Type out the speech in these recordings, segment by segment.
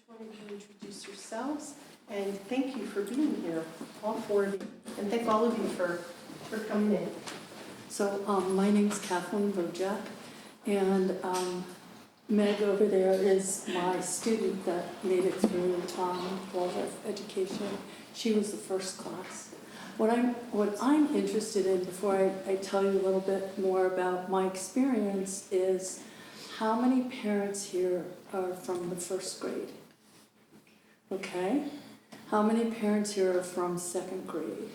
Why don't you introduce yourselves, and thank you for being here, all four of you, and thank all of you for coming in. So my name's Kathleen Bojack, and Meg over there is my student that made it through Waldorf education. She was the first class. What I'm interested in, before I tell you a little bit more about my experience, is how many parents here are from the first grade? Okay. How many parents here are from second grade?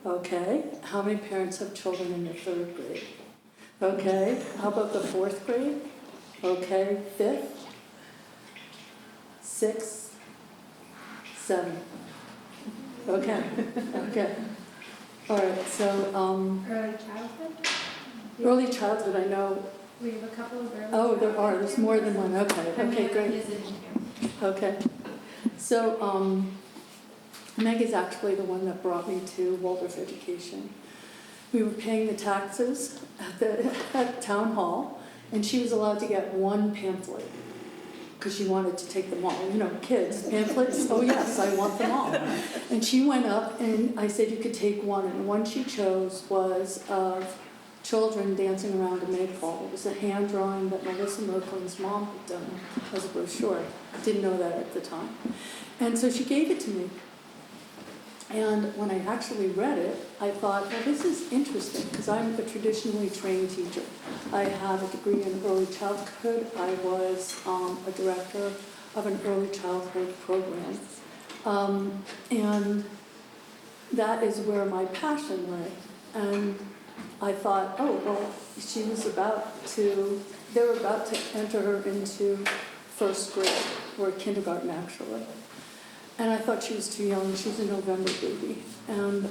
Okay. How many parents have children in the third grade? Okay. How about the fourth grade? Okay. Fifth? Sixth? Seventh? Okay. Okay. All right. So Early childhood? early childhood, I know. We have a couple of early Oh, there are. There's more than one. Okay. Okay. Great. Okay. So Meg is actually the one that brought me to Waldorf education. We were paying the taxes at town hall, and she was allowed to get one pamphlet because she wanted to take them all. You know, kids, pamphlets, oh yes, I want them all. And she went up, and I said you could take one, and the one she chose was of children dancing around a maypole. It was a hand drawing that Melissa Merklin's mom had done as a brochure. Didn't know that at the time. And so she gave it to me. And when I actually read it, I thought, well, this is interesting, because I'm a traditionally trained teacher. I have a degree in early childhood. I was a director of an early childhood program. And that is where my passion lay. And I thought, oh, well, they were about to enter her into first grade, or kindergarten, actually. And I thought she was too young. She was a November baby. And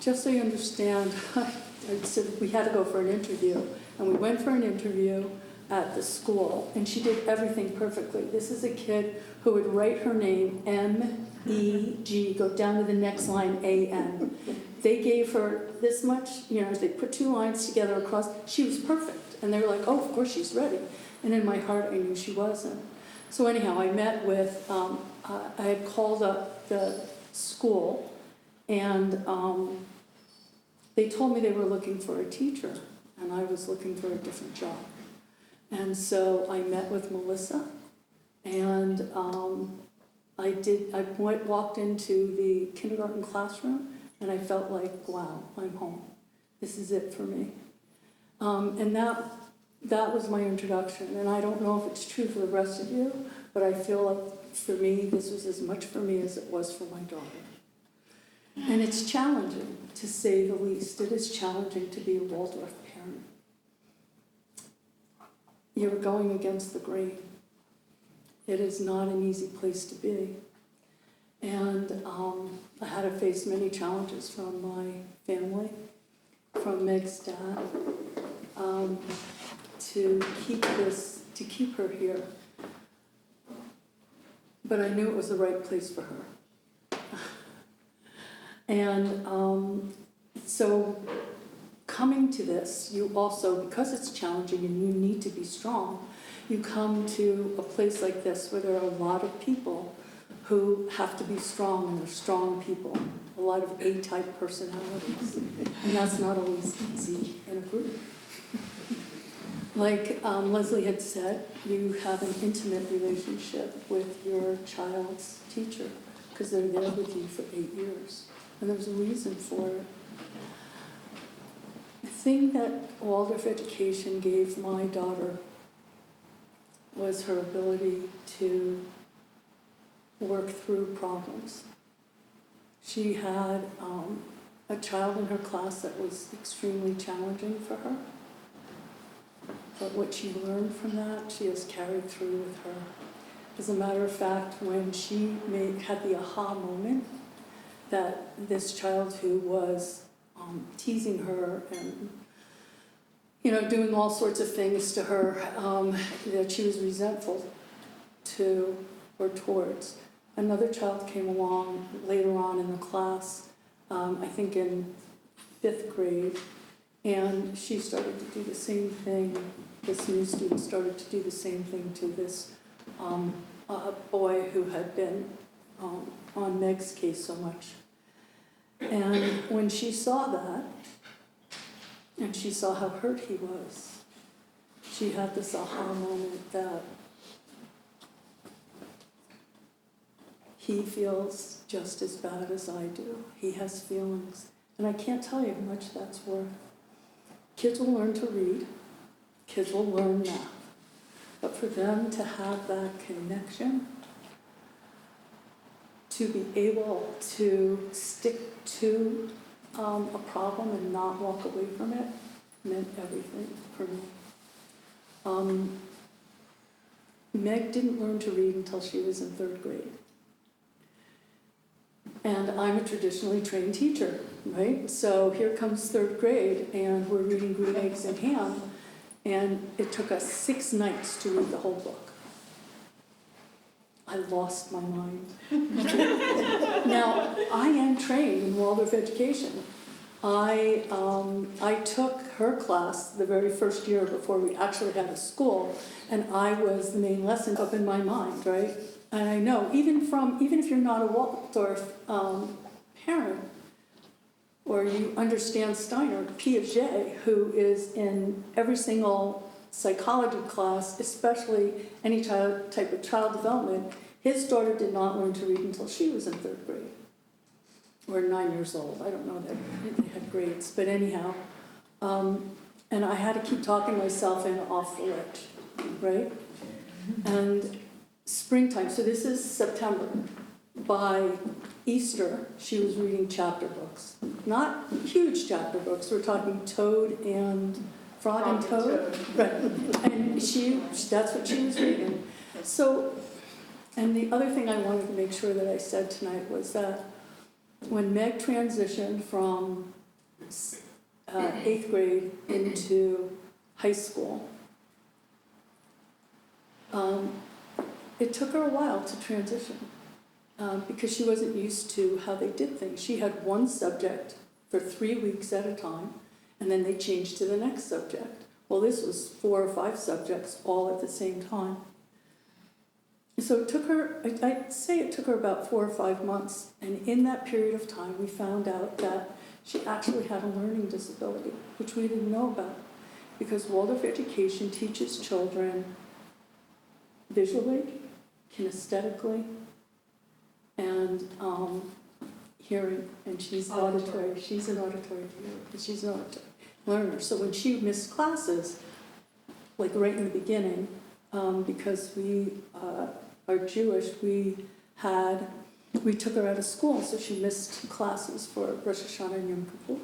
just so you understand, I said we had to go for an interview. And we went for an interview at the school, and she did everything perfectly. This is a kid who would write her name, M-E-G, go down to the next line, A-N. They gave her this much, they put two lines together across. She was perfect. And they were like, oh, of course she's ready. And in my heart, I knew she wasn't. So anyhow, I met with, I had called up the school, and they told me they were looking for a teacher, and I was looking for a different job. And so I met with Melissa, and I walked into the kindergarten classroom, and I felt like, wow, I'm home. This is it for me. And that was my introduction, and I don't know if it's true for the rest of you, but I feel like for me, this was as much for me as it was for my daughter. And it's challenging, to say the least. It is challenging to be a Waldorf parent. You're going against the grain. It is not an easy place to be. And I had to face many challenges from my family, from Meg's dad, to keep her here. But I knew it was the right place for her. And so coming to this, you also, because it's challenging and you need to be strong, you come to a place like this where there are a lot of people who have to be strong, and they're strong people, a lot of A-type personalities. And that's not always easy in a group. Like Leslie had said, you have an intimate relationship with your child's teacher because they're there with you for 8 years. And there's a reason for it. The thing that Waldorf education gave my daughter was her ability to work through problems. She had a child in her class that was extremely challenging for her. But what she learned from that, she has carried through with her. As a matter of fact, when she had the aha moment that this child who was teasing her and doing all sorts of things to her that she was resentful to or towards, another child came along later on in the class, I think in 5th grade, and she started to do the same thing. This new student started to do the same thing to this a boy who had been on Meg's case so much. And when she saw that, and she saw how hurt he was, she had this aha moment that he feels just as bad as I do. He has feelings. And I can't tell you how much that's worth. Kids will learn to read. Kids will learn math. But for them to have that connection, to be able to stick to a problem and not walk away from it, meant everything for me. Meg didn't learn to read until she was in 3rd grade. And I'm a traditionally trained teacher, right? So here comes 3rd grade, and we're reading Green Eggs and Ham, and it took us 6 nights to read the whole book. I lost my mind. Now, I am trained in Waldorf education. I took her class the very first year before we actually had a school, and I was the main lesson up in my mind, right? And I know, even if you're not a Waldorf parent, or you understand Steiner, Piaget, who is in every single psychology class, especially any type of child development, his daughter did not learn to read until she was in 3rd grade, or 9 years old. I don't know that they had grades, but anyhow. And I had to keep talking myself in off the ledge, right? And springtime, so this is September. By Easter, she was reading chapter books. Not huge chapter books, we're talking Toad and Frog and Toad. Right. And that's what she was reading. So, and the other thing I wanted to make sure that I said tonight was that when Meg transitioned from 8th grade into high school, it took her a while to transition because she wasn't used to how they did things. She had one subject for 3 weeks at a time, and then they changed to the next subject. Well, this was 4 or 5 subjects all at the same time. So it took her, I'd say it took her about 4 or 5 months, and in that period of time, we found out that she actually had a learning disability, which we didn't know about, because Waldorf education teaches children visually, kinesthetically, and hearing, and she's auditory. She's an auditory hearer, and she's an auditory learner. So when she missed classes, like right in the beginning, because we are Jewish, we took her out of school, so she missed classes for Rosh Hashanah and Yom Kippur.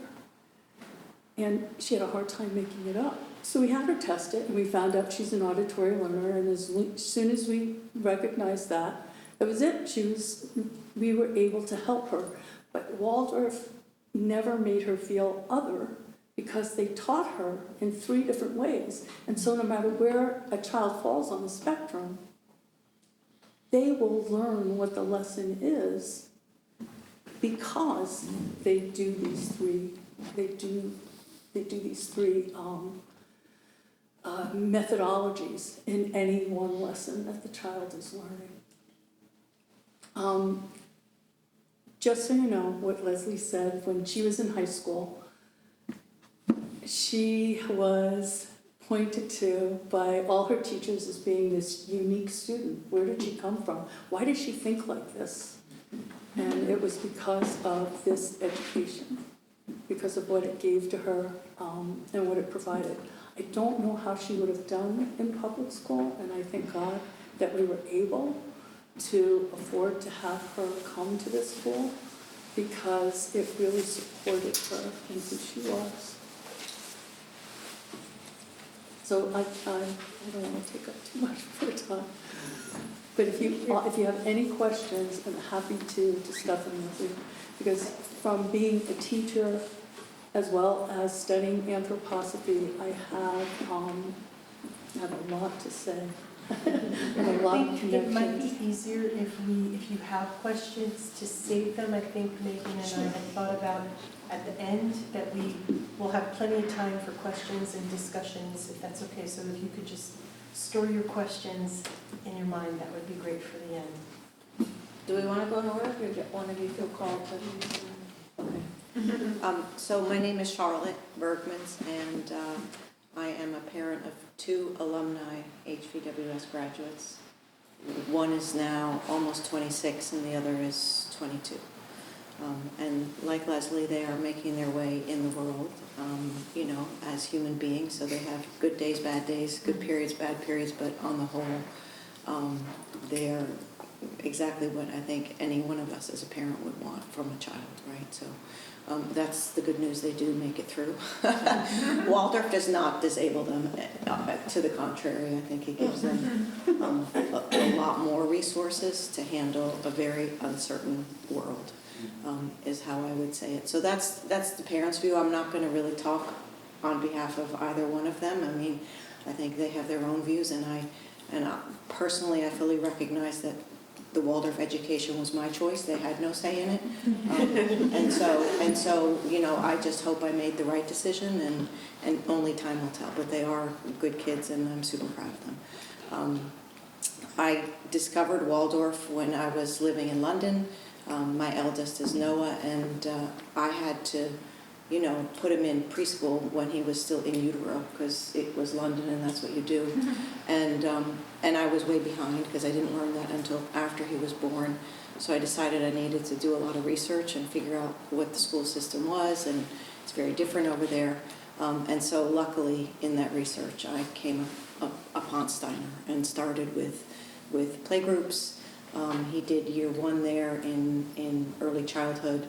And she had a hard time making it up. So we had her test it, and we found out she's an auditory learner, and as soon as we recognized that, that was it. We were able to help her. But Waldorf never made her feel other, because they taught her in 3 different ways. And so no matter where a child falls on the spectrum, they will learn what the lesson is because they do these 3 methodologies in any one lesson that the child is learning. Just so you know what Leslie said, when she was in high school, she was pointed to by all her teachers as being this unique student. Where did she come from? Why did she think like this? And it was because of this education, because of what it gave to her and what it provided. I don't know how she would have done in public school, and I thank God that we were able to afford to have her come to this school, because it really supported her in who she was. So I don't want to take up too much of your time. But if you have any questions, I'm happy to discuss them with you. Because from being a teacher as well as studying anthroposophy, I have a lot to say. And a lot of think it might connections. be easier if you have questions to save them. I think Megan and I had thought about at the end that we will have plenty of time for questions and discussions, if that's okay. So if you could just store your questions in your mind. That would be great for the end. Do we want to go in order, or do one of you feel called to? Okay. So my name is Charlotte Bergmans, and I am a parent of 2 alumni HVWS graduates. One is now almost 26, and the other is 22. And like Leslie, they are making their way in the world, as human beings. So they have good days, good periods, bad periods, but on the whole, they're exactly what I think any one of us as a parent would want from a child, right? So that's the good news. They do make it through. Waldorf does not disable them. To the contrary, I think it gives them a lot more resources to handle a very uncertain world. Is how I would say it. So that's the parents' view. I'm not going to really talk on behalf of either one of them. I mean, I think they have their own views, and personally, I fully recognize that the Waldorf education was my choice. They had no say in it, and so I just hope I made the right decision, and only time will tell. But they are good kids, and I'm super proud of them. I discovered Waldorf when I was living in London. My eldest is Noah, and I had to, put him in preschool when he was still in utero, because it was London and that's what you do. And I was way behind because I didn't learn that until after he was born. So I decided I needed to do a lot of research and figure out what the school system was, and it's very different over there. And so luckily in that research I came upon Steiner and started with playgroups. He did year 1 there in early childhood,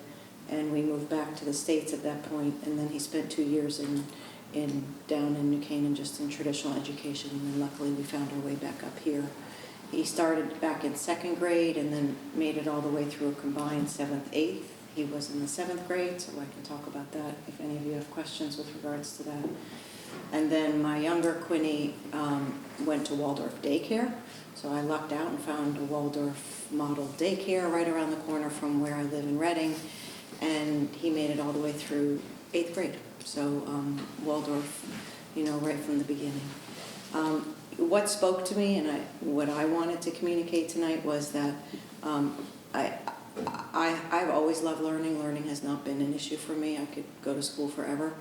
and we moved back to the States at that point, and then he spent 2 years down in New Canaan just in traditional education, and then luckily we found our way back up here. He started back in 2nd grade and then made it all the way through a combined 7th, 8th. He was in the 7th grade, so I can talk about that if any of you have questions with regards to that. And then my younger Quinny went to Waldorf daycare. So I lucked out and found a Waldorf model daycare right around the corner from where I live in Reading, and he made it all the way through 8th grade. So Waldorf, right from the beginning. What spoke to me and what I wanted to communicate tonight was that I've always loved learning. Learning has not been an issue for me. I could go to school forever.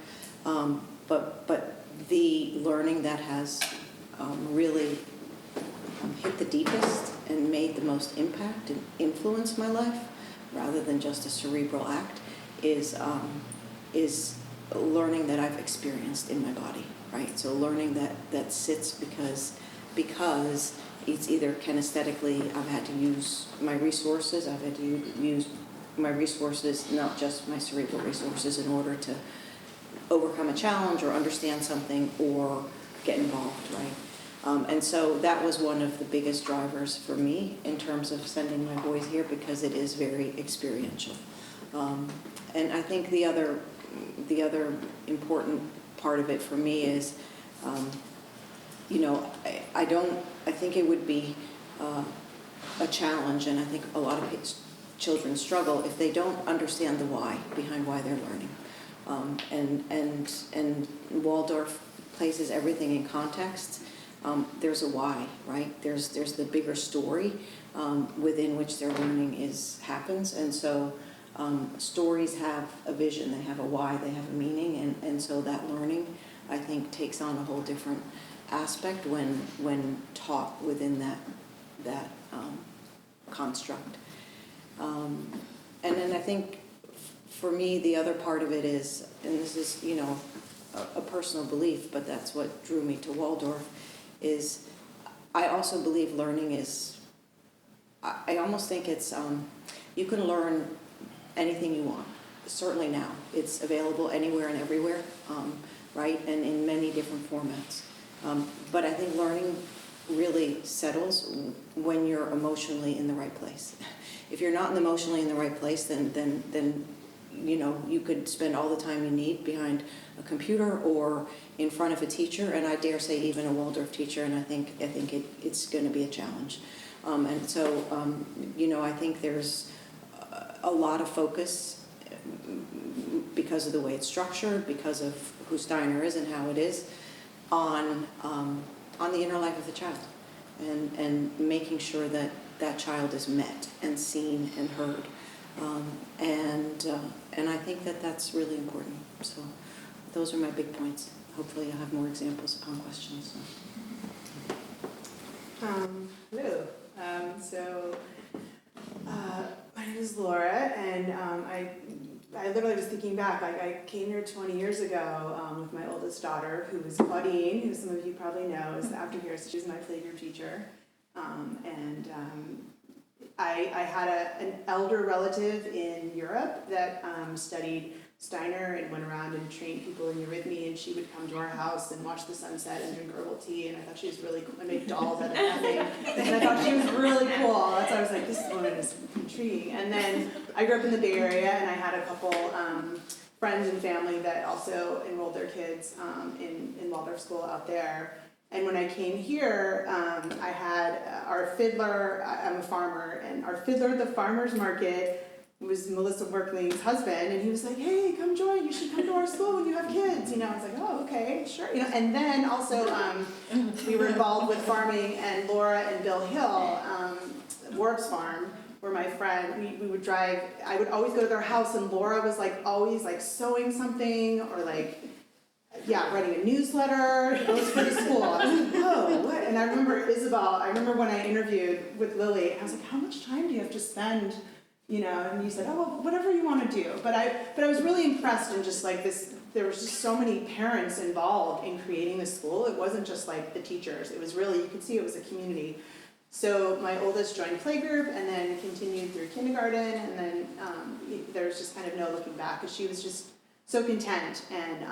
But the learning that has really hit the deepest and made the most impact and influenced my life, rather than just a cerebral act, is learning that I've experienced in my body, right? So learning that sits because it's either kinesthetically, I've had to use my resources, I've had to use my resources, not just my cerebral resources, in order to overcome a challenge or understand something or get involved, right? And so that was one of the biggest drivers for me in terms of sending my boys here, because it is very experiential. And I think the other important part of it for me is, I think it would be a challenge, and I think a lot of children struggle if they don't understand the why behind why they're learning. And Waldorf places everything in context. There's a why, right? There's the bigger story within which their learning happens, and so stories have a vision, they have a why, they have a meaning, and so that learning, I think, takes on a whole different aspect when taught within that construct. And then I think for me the other part of it is, and this is a personal belief, but that's what drew me to Waldorf, is I also believe learning is, I almost think it's, you can learn anything you want. Certainly now. It's available anywhere and everywhere, right? And in many different formats. But I think learning really settles when you're emotionally in the right place. If you're not emotionally in the right place, then you could spend all the time you need behind a computer or in front of a teacher, and I dare say even a Waldorf teacher, and I think it's going to be a challenge. And so, I think there's a lot of focus because of the way it's structured, because of who Steiner is and how it is, on on the inner life of the child, and making sure that that child is met and seen and heard. And I think that that's really important. So those are my big points. Hopefully you'll have more examples upon questions. Hello. My name is Laura, and I literally was thinking back. Like, I came here 20 years ago with my oldest daughter, who was Claudine, who some of you probably know is the aftercare. So she's my playgroup teacher, I had an elder relative in Europe that studied Steiner and went around and trained people in eurythmy, and she would come to our house and watch the sunset and drink herbal tea, and I thought she was really cool. I made dolls out of nothing, and I thought she was really cool. That's why I was like, this woman is intriguing. And then I grew up in the Bay Area, and I had a couple friends and family that also enrolled their kids in Waldorf school out there. And when I came here, I had our fiddler, I'm a farmer, and our fiddler at the farmer's market was Melissa Workling's husband, and he was like, hey, come join, you should come to our school when you have kids. I was like, oh, okay, sure. And then also we were involved with farming, and Laura and Bill Hill, Warp's Farm, were my friend. We would drive, I would always go to their house, and Laura was like always like sewing something, or like, writing a newsletter. It was pretty cool. I was like, whoa, what? And I remember when I interviewed with Lily, I was like, how much time do you have to spend, and you said, oh, well, whatever you want to do. But I was really impressed, and just like this, there was just so many parents involved in creating the school. It wasn't just like the teachers. It was really, you could see it was a community. So my oldest joined playgroup and then continued through kindergarten, and then there was just kind of no looking back, because she was just so content, and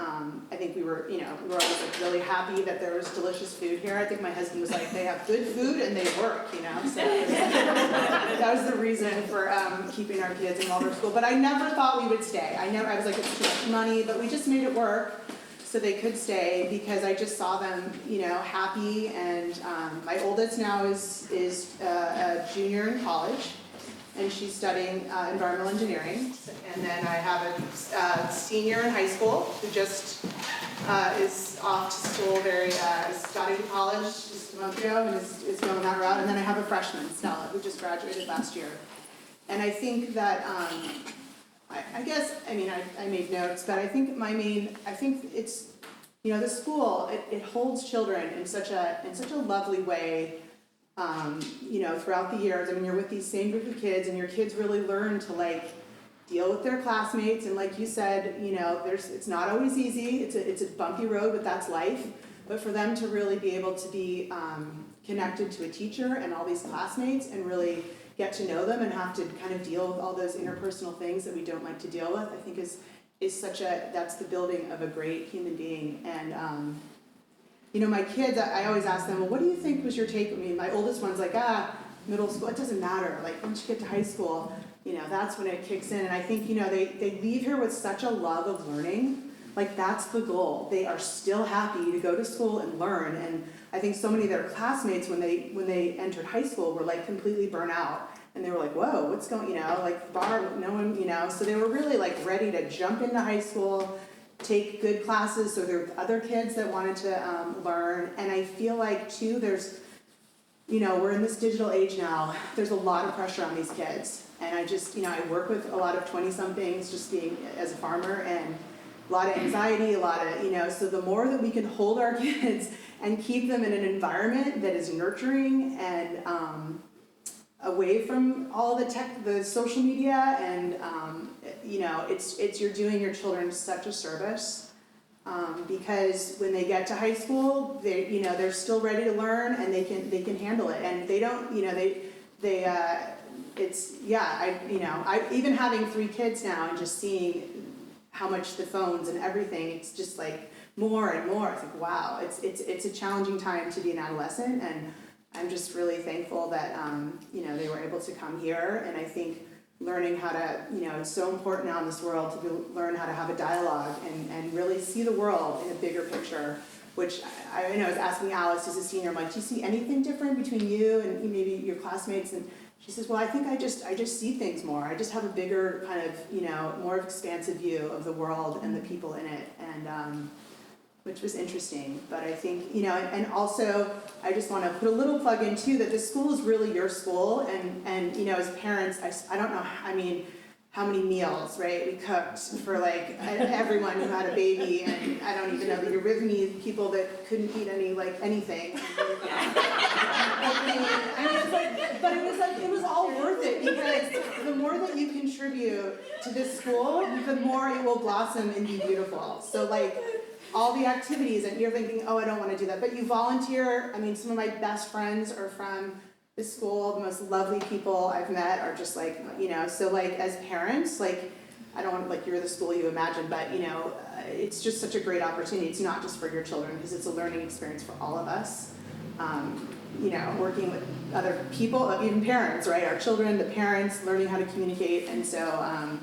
I think we were always like really happy that there was delicious food here. I think my husband was like, they have good food and they work, so that was the reason for keeping our kids in Waldorf school. But I never thought we would stay. I was like, it's too much money, but we just made it work so they could stay, because I just saw them, happy. And my oldest now is a junior in college, and she's studying environmental engineering. And then I have a senior in high school who just is off to school, starting college just a month ago, and is going that route. And then I have a freshman, Stella, who just graduated last year. And I think that, I made notes, but I think it's, the school, it holds children in such a lovely way. Throughout the years. You're with these same group of kids, and your kids really learn to deal with their classmates. And like you said, it's not always easy. It's a bumpy road, but that's life. But for them to really be able to be connected to a teacher and all these classmates, and really get to know them, and have to kind of deal with all those interpersonal things that we don't like to deal with, I think is that's the building of a great human being. And my kids, I always ask them, well, what do you think was your take? My oldest one's like, middle school, it doesn't matter. Once you get to high school, that's when it kicks in. And I think, they leave here with such a love of learning. That's the goal. They are still happy to go to school and learn. And I think so many of their classmates, when they entered high school, were completely burnt out. And they were like, whoa, what's going, bar, no one, so they were really ready to jump into high school, take good classes, so there were other kids that wanted to learn. And I feel too, there's, we're in this digital age now, there's a lot of pressure on these kids. And I just, I work with a lot of 20-somethings, just being as a farmer, and a lot of anxiety, a lot of, so the more that we can hold our kids and keep them in an environment that is nurturing and away from all the tech, the social media, and you're doing your children such a service, because when they get to high school, they're still ready to learn, and they can handle it, and they don't, I even having 3 kids now, and just seeing how much the phones and everything, it's just more and more. It's wow, it's a challenging time to be an adolescent, and I'm just really thankful that, they were able to come here. And I think learning how to, it's so important now in this world to learn how to have a dialogue and really see the world in a bigger picture, which I was asking Alice, who's a senior, I'm like, do you see anything different between you and maybe your classmates? And she says, well, I think I just see things more. I just have a bigger kind of, more expansive view of the world and the people in it. And which was interesting. But I think, you know, and also I just want to put a little plug in too, that this school is really your school, and you know, as parents, I don't know, I mean, how many meals, right, we cooked for like everyone who had a baby, and I don't even know, the arrhythmia people that couldn't eat anything. I mean, it's like, but it was all worth it, because the more that you contribute to this school, the more it will blossom and be beautiful. So like, all the activities, and you're thinking, oh, I don't want to do that, but you volunteer. I mean, some of my best friends are from this school. The most lovely people I've met are just like, you know, so like as parents, like, I don't want, like, you're the school you imagine, but you know, it's just such a great opportunity. It's not just for your children, because it's a learning experience for all of us. You know, working with other people, even parents, right? Our children, the parents, learning how to communicate, and so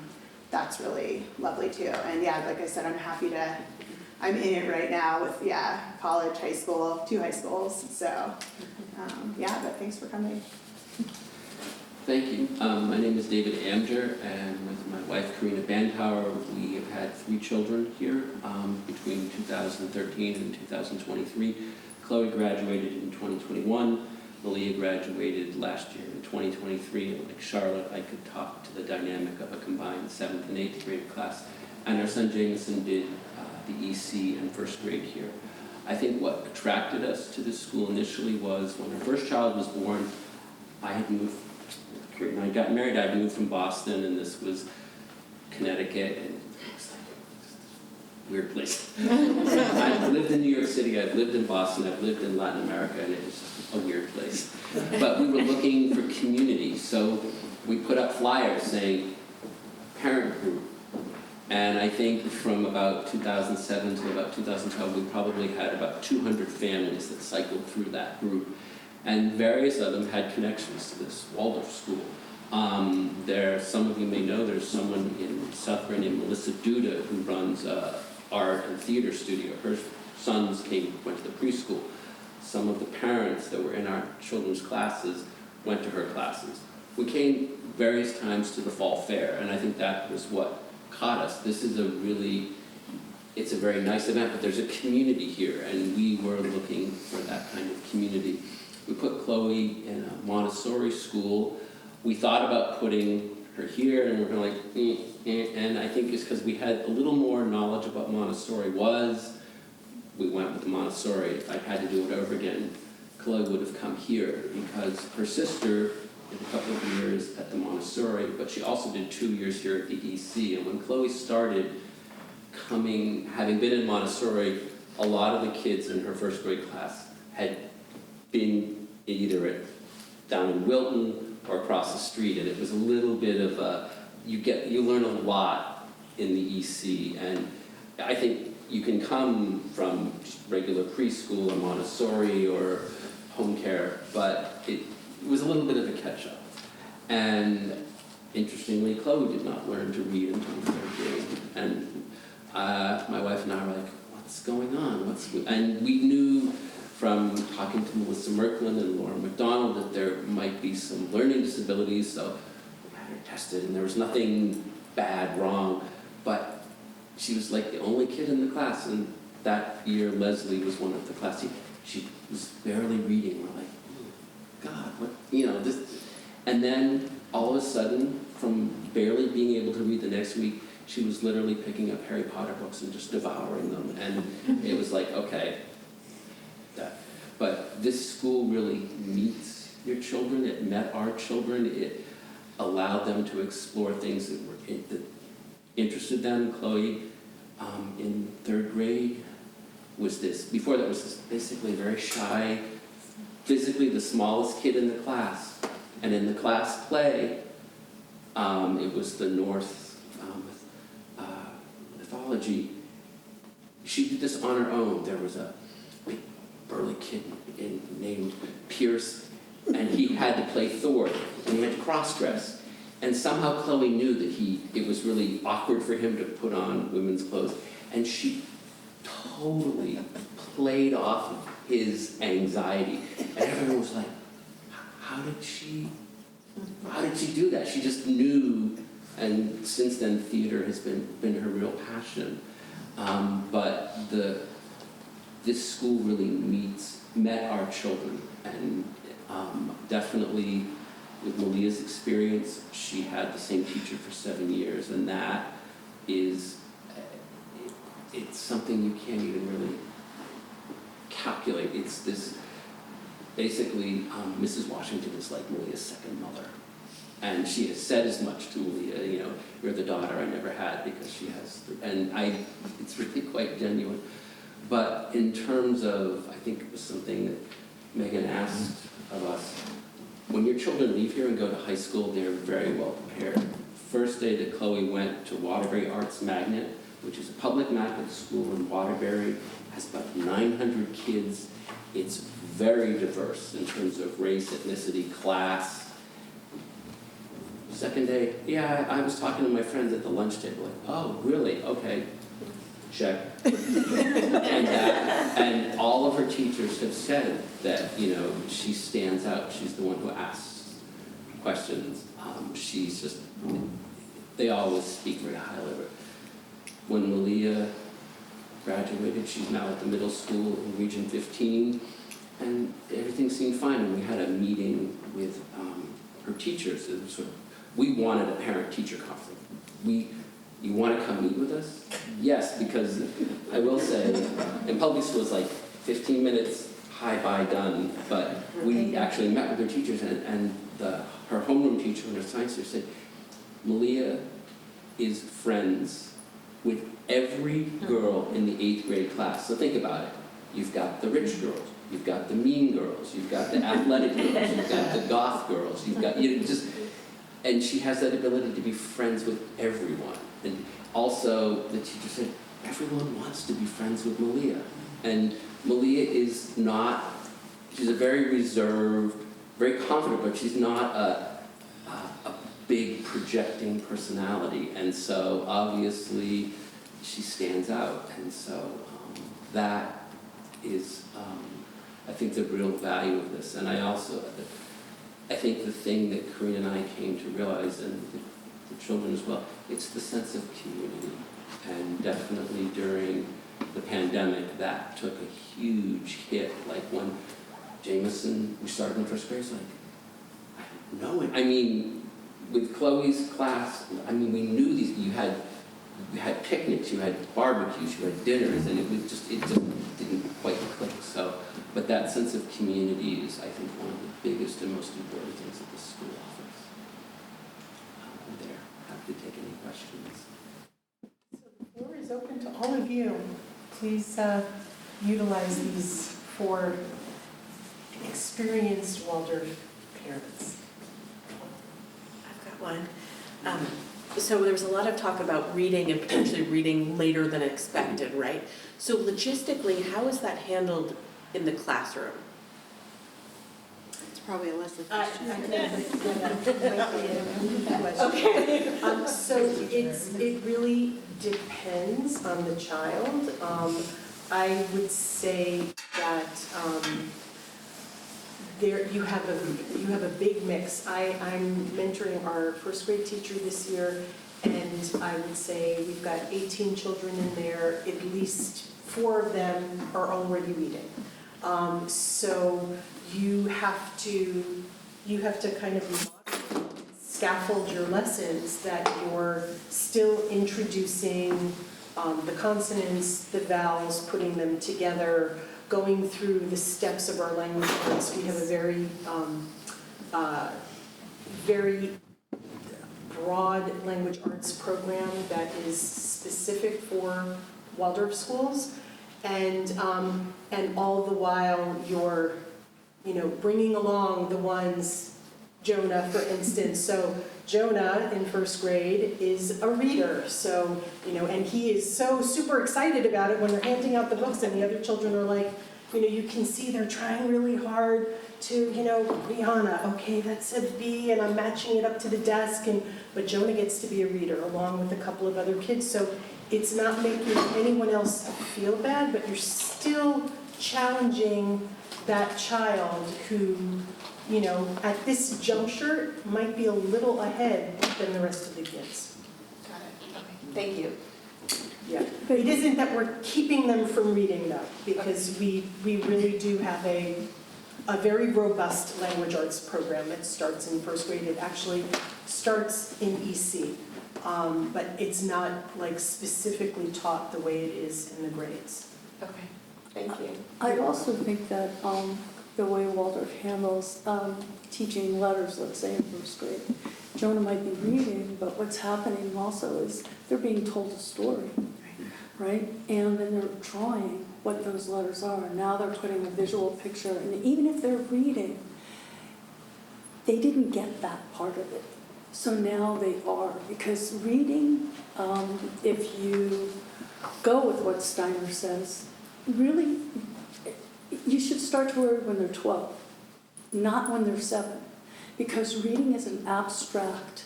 that's really lovely too. And yeah, like I said, I'm in it right now with, college, high school, 2 high schools. So, but thanks for coming. Thank you. My name is David Amger, and with my wife, Karina Bandhauer, we have had 3 children here between 2013 and 2023. Chloe graduated in 2021. Malia graduated last year in 2023. And like Charlotte, I could talk to the dynamic of a combined 7th and 8th grade class. And our son Jameson did the EC and first grade here. I think what attracted us to this school initially was when our first child was born, I had moved, when I got married, I moved from Boston, and this was Connecticut, and it was like a weird place. I've lived in New York City, I've lived in Boston, I've lived in Latin America, and it was just a weird place. But we were looking for community, so we put up flyers saying, parent group. And I think from about 2007 to about 2012, we probably had about 200 families that cycled through that group. And various of them had connections to this Waldorf school. Some of you may know, there's someone in Southbury named Melissa Duda who runs an art and theater studio. Her sons went to the preschool. Some of the parents that were in our children's classes went to her classes. We came various times to the fall fair, and I think that was what caught us. This is it's a very nice event, but there's a community here, and we were looking for that kind of community. We put Chloe in a Montessori school. We thought about putting her here, and we're kind of like, and I think it's because we had a little more knowledge about what Montessori was. We went with Montessori. If I had to do it over again, Chloe would have come here, because her sister did a couple of years at the Montessori, but she also did 2 years here at the EC. And when Chloe started having been in Montessori, a lot of the kids in her first grade class had been either down in Wilton or across the street, and it was a little bit of you learn a lot in the EC, and I think you can come from just regular preschool or Montessori or home care, but it was a little bit of a catch-up. And interestingly, Chloe did not learn to read until the 3rd grade. And my wife and I were like, what's going on? And we knew from talking to Melissa Merklin and Laura McDonald that there might be some learning disabilities, so we had her tested, and there was nothing bad, wrong, but she was like the only kid in the class, and that year Leslie was one of the class. She was barely reading. We're like, God, what, this. And then all of a sudden, from barely being able to read the next week, she was literally picking up Harry Potter books and just devouring them. And it was like, okay. But this school really meets your children. It met our children. It allowed them to explore things that interested them. Chloe, in 3rd grade, was basically very shy, physically the smallest kid in the class. And in the class play, it was the Norse mythology. She did this on her own. There was a big burly kid named Pierce, and he had to play Thor, and he had to cross-dress. And somehow Chloe knew that it was really awkward for him to put on women's clothes, and she totally played off of his anxiety. And everyone was like, how did she do that? She just knew, and since then theater has been her real passion. But this school really met our children, and definitely with Malia's experience, she had the same teacher for 7 years, and that is, it's something you can't even really calculate. It's this, basically, Mrs. Washington is like Malia's second mother. And she has said as much to Malia, you know, you're the daughter I never had, because she has, it's really quite genuine. But in terms of, I think it was something that Megan asked of us, when your children leave here and go to high school, they're very well prepared. First day that Chloe went to Waterbury Arts Magnet, which is a public magnet school in Waterbury, has about 900 kids. It's very diverse in terms of race, ethnicity, class. Second day, yeah, I was talking to my friends at the lunch table, like, oh, really? Okay, check. and all of her teachers have said that, you know, she stands out. She's the one who asks questions. She's just, they always speak very highly of her. When Malia graduated, she's now at the middle school in Region 15, and everything seemed fine. And we had a meeting with her teachers. It was sort of, we wanted a parent-teacher conference. You want to come meet with us? Yes, because I will say, in public school it's like 15 minutes, hi, bye, done. But we actually met with her teachers, and her homeroom teacher and her science teacher said, Malia is friends with every girl in the 8th grade class. So think about it. You've got the rich girls, you've got the mean girls, you've got the athletic girls, you've got the goth girls, you've got, you know, just, and she has that ability to be friends with everyone. And also, the teacher said, everyone wants to be friends with Malia. And Malia is not, she's a very reserved, very confident, but she's not a big projecting personality. And so, obviously, she stands out. And so, that is, I think, the real value of this. And I also, I think the thing that Corinne and I came to realize, and the children as well, it's the sense of community. And definitely during the pandemic, that took a huge hit. Like when Jameson, we started in first grade, it's like, I don't know it. I mean, with Chloe's class, I mean, we knew these, you had picnics, you had barbecues, you had dinners, and it just didn't quite click. So, but that sense of community is, I think, one of the biggest and most important things that the school offers. I'm there, happy to take any questions. So the floor is open to all of you. Please utilize these for experienced Waldorf parents. I've got one. So there was a lot of talk about reading and potentially reading later than expected, right? So logistically, how is that handled in the classroom? It's probably a Leslie I question. Okay. So it really depends on the child. I would say that there you have a big mix. I'm mentoring our first grade teacher this year, and I would say we've got 18 children in there. At least 4 of them are already reading. So you have to kind of scaffold your lessons that you're still introducing the consonants, the vowels, putting them together, going through the steps of our language arts. We have a very broad language arts program that is specific for Waldorf schools, and all the while you're, bringing along the ones, Jonah, for instance. So Jonah in first grade is a reader, so, and he is so super excited about it when they're handing out the books, and the other children are like, you can see they're trying really hard to, Rihanna, okay, that's a B, and I'm matching it up to the desk, but Jonah gets to be a reader along with a couple of other kids, so it's not making anyone else feel bad, but you're still challenging that child who, at this juncture might be a little ahead than the rest of the kids. Got it. Okay. Thank you. Yeah. But- It isn't that we're keeping them from reading though, because we really do have a very robust language arts program that starts in first grade. It actually starts in EC, but it's not like specifically taught the way it is in the grades. Okay, thank you. I also think that the way Waldorf handles teaching letters, let's say in first grade, Jonah might be reading, but what's happening also is they're being told a story, right? And then they're drawing what those letters are. Now they're putting a visual picture, and even if they're reading, they didn't get that part of it. So now they are, because reading, if you go with what Steiner says, really, you should start to read when they're 12, not when they're 7, because reading is an abstract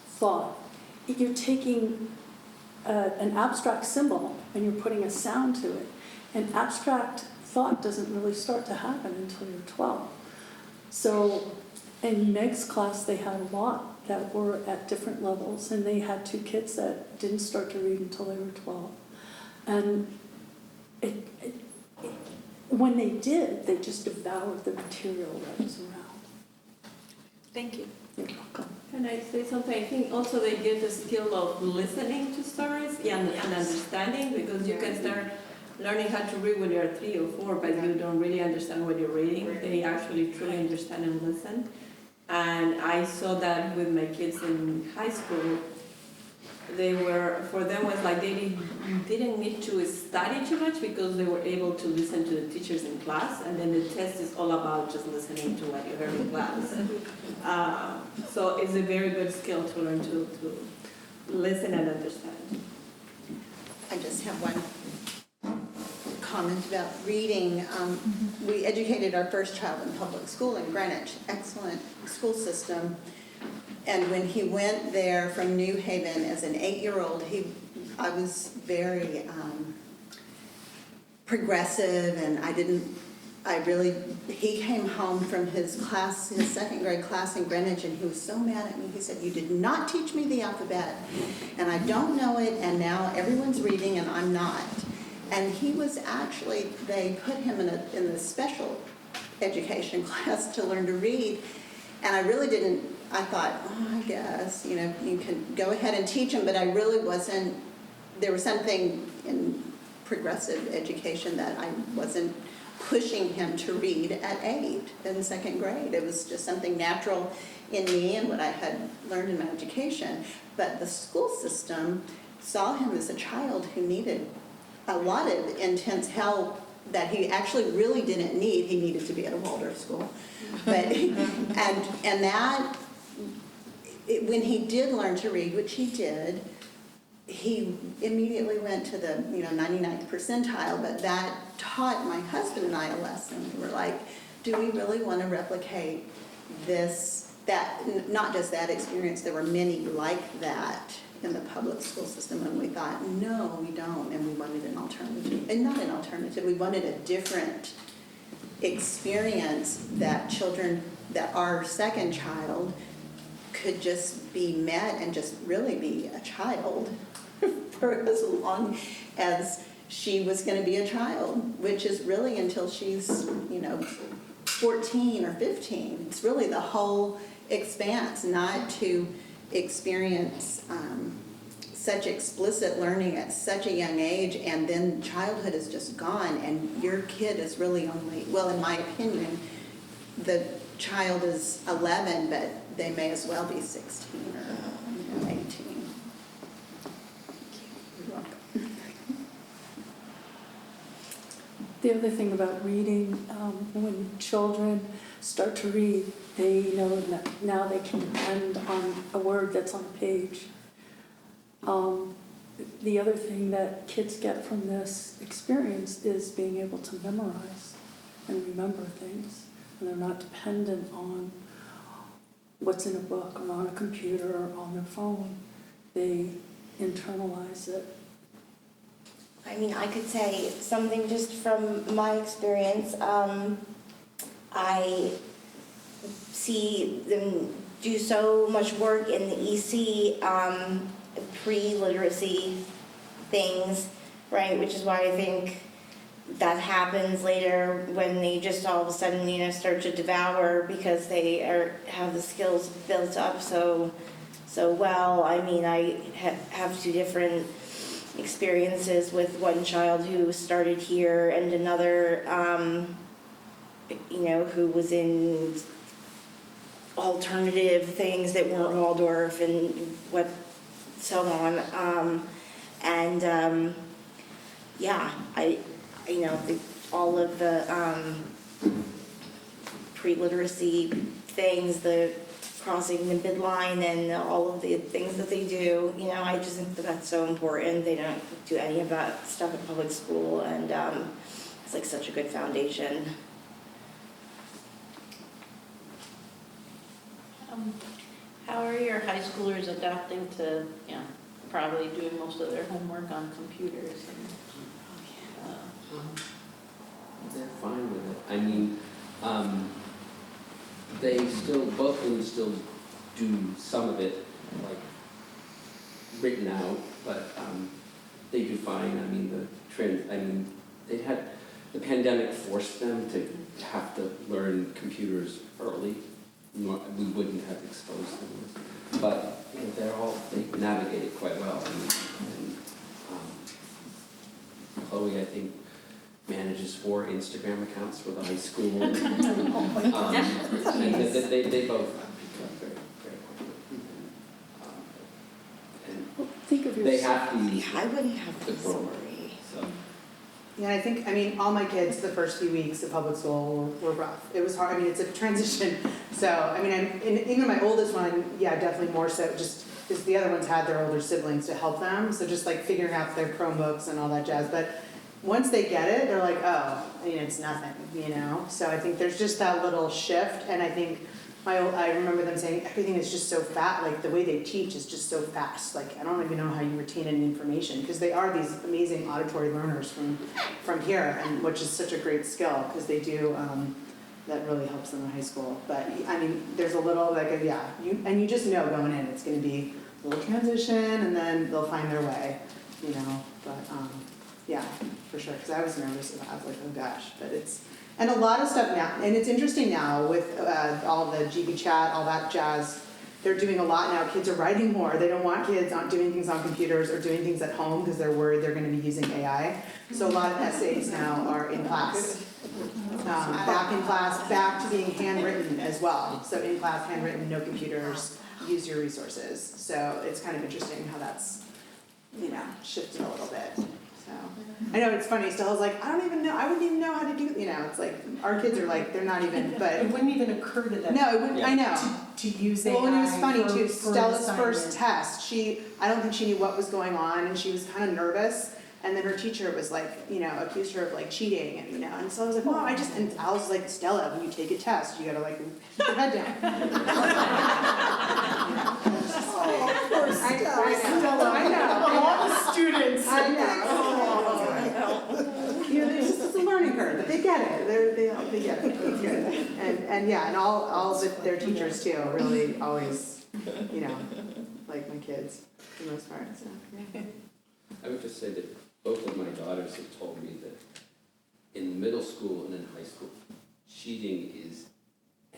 thought. You're taking an abstract symbol and you're putting a sound to it. An abstract thought doesn't really start to happen until you're 12. So in Meg's class, they had a lot that were at different levels, and they had 2 kids that didn't start to read until they were 12. And when they did, they just devoured the material that was around. Thank you. You're welcome. Can I say something? I think also they get the skill of listening to stories and understanding, because you can start learning how to read when you're 3 or 4, but you don't really understand what you're reading. They actually truly understand and listen. And I saw that with my kids in high school. For them was like they didn't need to study too much because they were able to listen to the teachers in class, and then the test is all about just listening to what you heard in class. So it's a very good skill to learn to listen and understand. I just have one comment about reading. We educated our first child in public school in Greenwich, excellent school system. And when he went there from New Haven as an 8-year-old, I was very progressive, and he came home from his class, his 2nd grade class in Greenwich, and he was so mad at me. He said, "You did not teach me the alphabet, and I don't know it, and now everyone's reading and I'm not." And he was actually, they put him in the special education class to learn to read, and I really didn't. I thought, I guess, you can go ahead and teach him, but I really wasn't, there was something in progressive education that I wasn't pushing him to read at 8 in 2nd grade. It was just something natural in me and what I had learned in my education. But the school system saw him as a child who needed a lot of intense help that he actually really didn't need. He needed to be at a Waldorf school. But, and that, when he did learn to read, which he did, he immediately went to the 99th percentile, but that taught my husband and I a lesson. We were like, do we really want to replicate not just that experience, there were many like that in the public school system, and we thought, no, we don't, and we wanted an alternative. And not an alternative, we wanted a different experience that children, that our 2nd child could just be met and just really be a child for as long as she was going to be a child, which is really until she's, 14 or 15. It's really the whole expanse, not to experience such explicit learning at such a young age, and then childhood is just gone, and your kid is really only, well, in my opinion, the child is 11, but they may as well be 16 or 18. You're welcome. The other thing about reading, when children start to read, they know that now they can depend on a word that's on a page. The other thing that kids get from this experience is being able to memorize and remember things. And they're not dependent on what's in a book or on a computer or on their phone. They internalize it. I mean, I could say something just from my experience. I see them do so much work in the EC pre-literacy things, right? Which is why I think that happens later when they just all of a sudden, start to devour because they have the skills built up so well. I mean, I have two different experiences with one child who started here and another, who was in alternative things that weren't Waldorf and what so on. All of the pre-literacy things, the crossing the midline and all of the things that they do, I just think that that's so important. They don't do any of that stuff at public school, and it's like such a good foundation. How are your high schoolers adapting to, probably doing most of their homework on computers and, They're fine with it. I mean, both of them still do some of it, like, written out, but they do fine. I mean, the pandemic forced them to have to learn computers early. We wouldn't have exposed them. But, they navigate it quite well. And Chloe, I think, manages 4 Instagram accounts for the high school. And they both pick up very, very quickly. And Think of they yourself. have to use I wouldn't have the the program. story. So, Yeah, I mean, all my kids, the first few weeks of public school were rough. It was hard. I mean, it's a transition. So, I mean, even my oldest one, yeah, definitely more so, just because the other ones had their older siblings to help them. So just like figuring out their Chromebooks and all that jazz. But once they get it, they're like, oh, it's nothing, So I think there's just that little shift. And I think I remember them saying everything is just so fast, like the way they teach is just so fast. Like, I don't even know how you retain any information, because they are these amazing auditory learners from here, and which is such a great skill, because they do, that really helps them in high school. But I mean, there's a little, you just know going in, it's gonna be a little transition, and then they'll find their way, but yeah, for sure, because I was nervous about it. I was like, oh gosh, but and a lot of stuff now, and it's interesting now with all the GB chat, all that jazz, they're doing a lot now. Kids are writing more. They don't want kids doing things on computers or doing things at home because they're worried they're going to be using AI. So a lot of essays now are in class, back in class, back to being handwritten as well. So in class, handwritten, no computers, use your resources. So it's kind of interesting how that's, shifted a little bit. So I know it's funny. Stella's like, I don't even know. I wouldn't even know how to do. It's like our kids are like, they're not even. But It wouldn't even occur to them. no, it wouldn't. I know. To use AI. Well, and it was funny too. for an Stella's first assignment. test, I don't think she knew what was going on, and she was kind of nervous. And then her teacher was like, accused her of like cheating, and so I was like, Mom, and I was like, Stella, when you take a test, you gotta like keep your head down. I know. All the students. I know. It's a learning curve, but they get it. They get it. It's good. And all their teachers too really always, like my kids for the most part. So. I would just say that both of my daughters have told me that in middle school and in high school, cheating is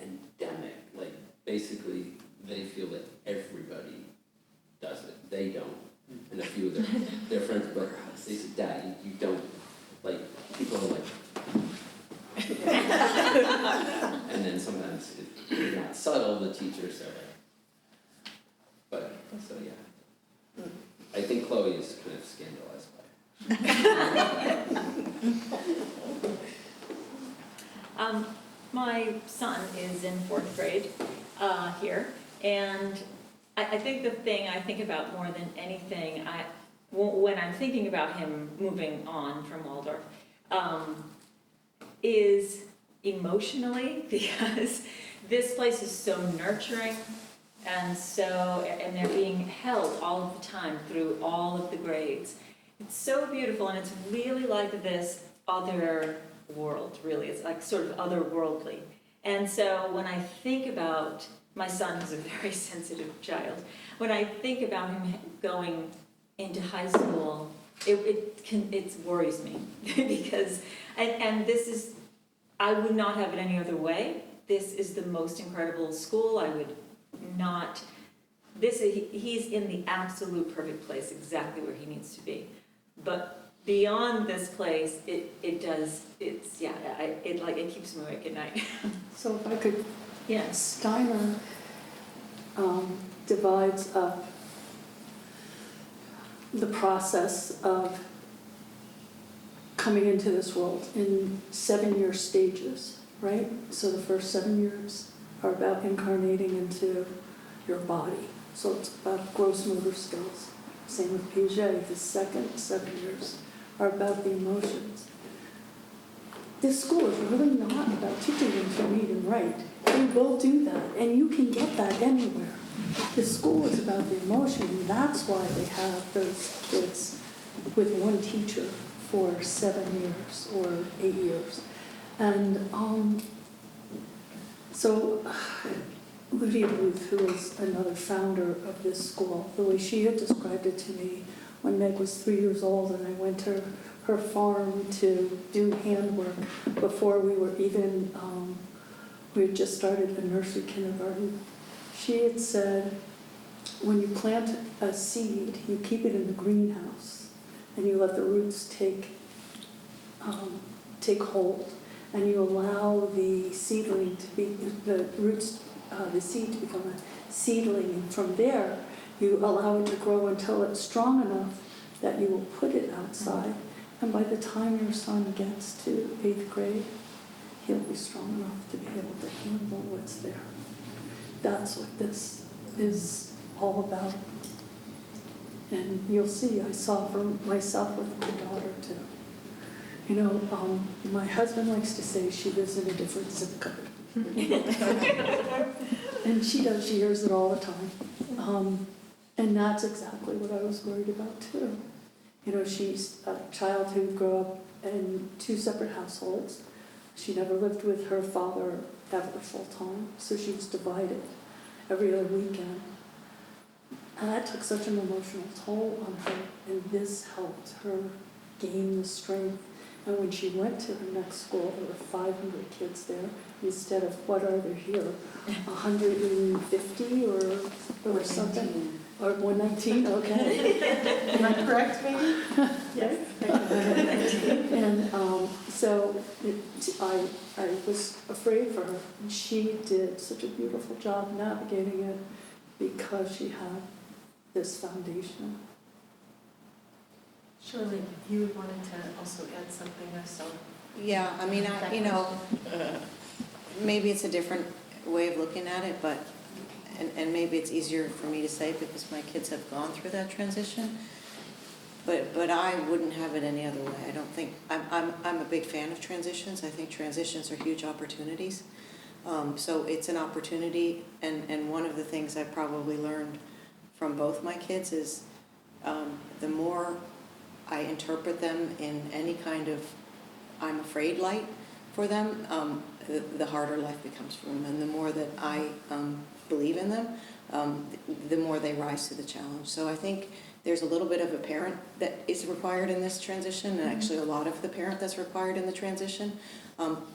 endemic. Like, basically, they feel that everybody does it. They don't. And a few of their friends, but they said, Dad, you don't. Like, people are like... and then sometimes it's not subtle, the teachers are like... But, so yeah. I think Chloe is kind of scandalized by it. My son is in 4th grade here, and I think the thing I think about more than anything, when I'm thinking about him moving on from Waldorf, is emotionally, because this place is so nurturing, and they're being held all of the time through all of the grades. It's so beautiful, and it's really like this other world, really. It's like sort of otherworldly. And so when I think about my son is a very sensitive child. When I think about him going into high school, it worries me because, and this is, I would not have it any other way. This is the most incredible school. I would not, he's in the absolute perfect place, exactly where he needs to be. But beyond this place, it keeps me awake at night. So if I could, Yes. Steiner divides up the process of coming into this world in 7-year stages, right? So the first 7 years are about incarnating into your body. So it's about gross motor skills. Same with Piaget. The second 7 years are about the emotions. This school is really not about teaching them to read and write. They will do that, and you can get that anywhere. The school is about the emotion, and that's why they have those kids with one teacher for 7 years or 8 years. And so Lydia Booth, who is another founder of this school, the way she had described it to me when Meg was 3 years old and I went to her farm to do handwork before we were even, we had just started a nursery kindergarten. She had said, when you plant a seed, you keep it in the greenhouse and you let the roots take hold, and you allow the seedling to be, the roots, the seed to become a seedling, and from there you allow it to grow until it's strong enough that you will put it outside. And by the time your son gets to 8th grade, he'll be strong enough to be able to handle what's there. That's what this is all about. And you'll see, I saw for myself with my daughter too. You know, my husband likes to say she lives in a different zip code. And she does, she hears it all the time. And that's exactly what I was worried about too. You know, she's a child who grew up in 2 separate households. She never lived with her father ever full time, so she was divided every other weekend. And that took such an emotional toll on her, and this helped her gain the strength. And when she went to her next school, there were 500 kids there, instead of, what are there here, 150 or something? Or 119, okay. Am I correct, maybe? Yes. And so I was afraid for her. And she did such a beautiful job navigating it because she had this foundation. Shirley, you wanted to also add something, I saw. Yeah, I mean, maybe it's a different way of looking at it, but, and maybe it's easier for me to say because my kids have gone through that transition, but I wouldn't have it any other way. I don't think, I'm a big fan of transitions. I think transitions are huge opportunities. So it's an opportunity, and one of the things I probably learned from both my kids is the more I interpret them in any kind of I'm afraid light for them, the harder life becomes for them. And the more that I believe in them, the more they rise to the challenge. So I think there's a little bit of a parent that is required in this transition, and actually a lot of the parent that's required in the transition,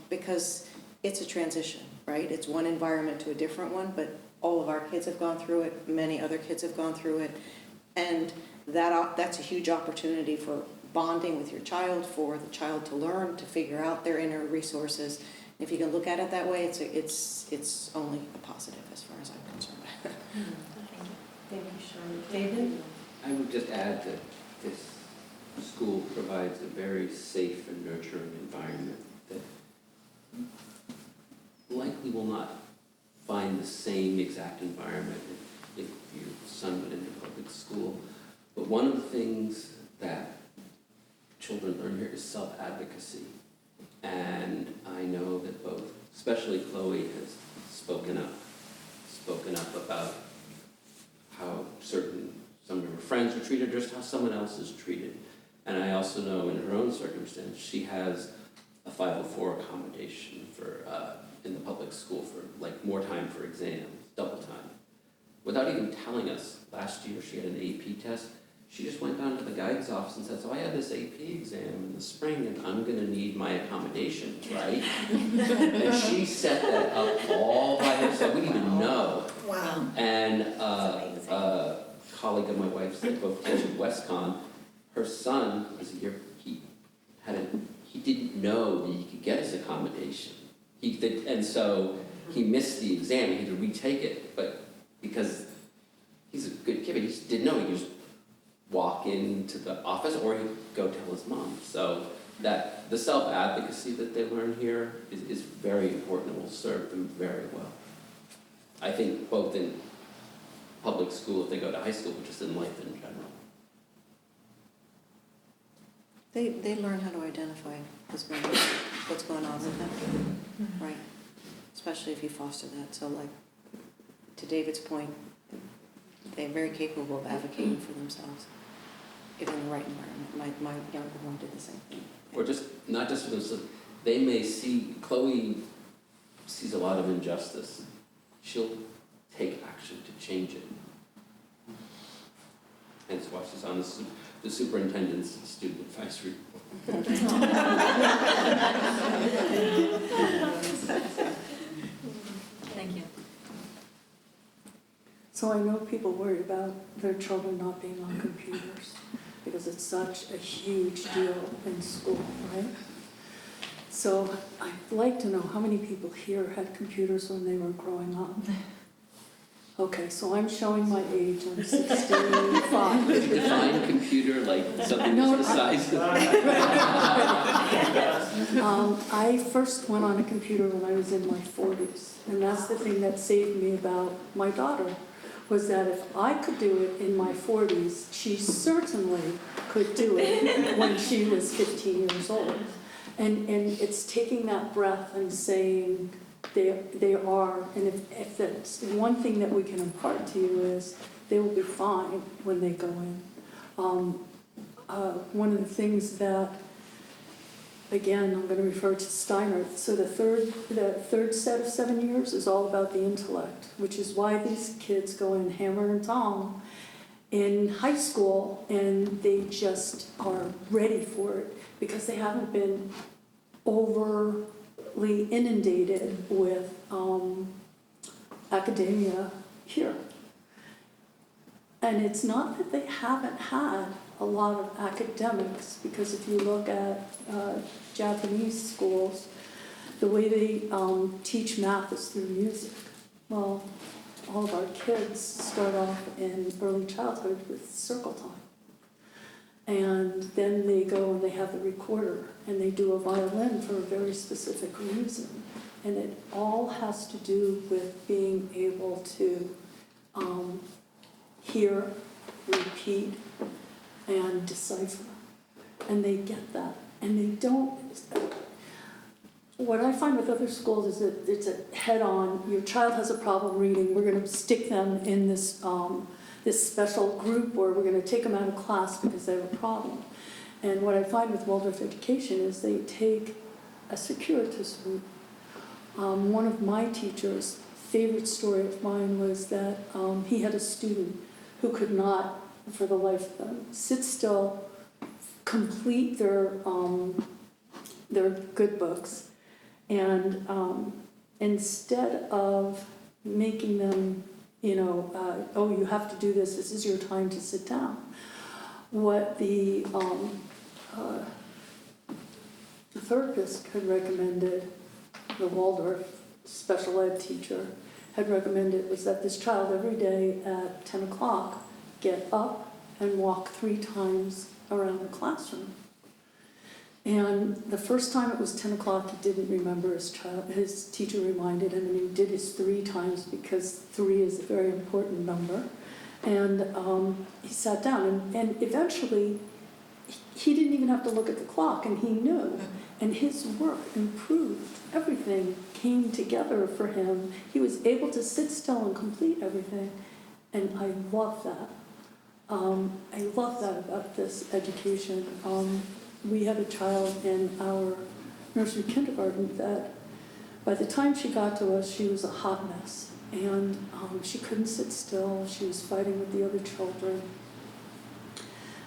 because it's a transition, right? It's one environment to a different one, but all of our kids have gone through it, many other kids have gone through it, and that's a huge opportunity for bonding with your child, for the child to learn, to figure out their inner resources. If you can look at it that way, it's only a positive as far as I'm concerned. Thank you, Shirley. David? I would just add that this school provides a very safe and nurturing environment that likely will not find the same exact environment if your son went into public school. But one of the things that children learn here is self-advocacy. And I know that both, especially Chloe, has spoken up about how some of her friends are treated, just how someone else is treated. And I also know in her own circumstance, she has a 504 accommodation for in the public school for like more time for exams, double time. Without even telling us, last year she had an AP test. She just went down to the guidance office and said, so I had this AP exam in the spring and I'm gonna need my accommodations, right? And she set that up all by herself, we didn't even know. Wow. And That's amazing. a colleague of my wife's that both teach at WestCon, her son was a year, he didn't know that he could get his accommodation. And so he missed the exam, he had to retake it, but because he's a good kid, but he just didn't know, he could just walk into the office or he'd go tell his mom. So that the self-advocacy that they learn here is very important and will serve them very well. I think both in public school, if they go to high school, but just in life in general. They learn how to identify what's going on with them, right? Especially if you foster that. So like, to David's point, they're very capable of advocating for themselves, if in the right environment. My younger one did the same thing. Or just, not just for themselves, they may see, Chloe sees a lot of injustice. She'll take action to change it. Hence why she's on the superintendent's student advisory board. Thank you. So I know people worry about their children not being on computers because it's such a huge deal in school, right? So I'd like to know how many people here had computers when they were growing up. Okay, so I'm showing my age, I'm 65. Define computer like something No, that's the size of... I first went on a computer when I was in my 40s, and that's the thing that saved me about my daughter, was that if I could do it in my 40s, she certainly could do it when she was 15 years old. And it's taking that breath and saying, they are, and if that's one thing that we can impart to you is they will be fine when they go in. One of the things that, again, I'm going to refer to Steiner. So the third set of 7 years is all about the intellect, which is why these kids go in hammer and tong in high school, and they just are ready for it because they haven't been overly inundated with academia here. And it's not that they haven't had a lot of academics, because if you look at Japanese schools, the way they teach math is through music. Well, all of our kids start off in early childhood with circle time. And then they go and they have the recorder and they do a violin for a very specific reason. And it all has to do with being able to hear, repeat, and decipher. And they get that. And they don't... What I find with other schools is that it's a head-on, your child has a problem reading, we're going to stick them in this special group, or we're going to take them out of class because they have a problem. And what I find with Waldorf education is they take a circuitous route. One of my teachers' favorite story of mine was that he had a student who could not, for the life of them, sit still, complete their good books, and instead of making them, oh, you have to do this, this is your time to sit down. What the therapist had recommended, the Waldorf special ed teacher had recommended, was that this child every day at 10 o'clock get up and walk 3 times around the classroom. And the first time it was 10 o'clock, he didn't remember his teacher reminded him, and he did his 3 times because 3 is a very important number. And he sat down, and eventually he didn't even have to look at the clock, and he knew. And his work improved. Everything came together for him. He was able to sit still and complete everything. And I love that. I love that about this education. We had a child in our nursery kindergarten that by the time she got to us, she was a hot mess. and she couldn't sit still. She was fighting with the other children.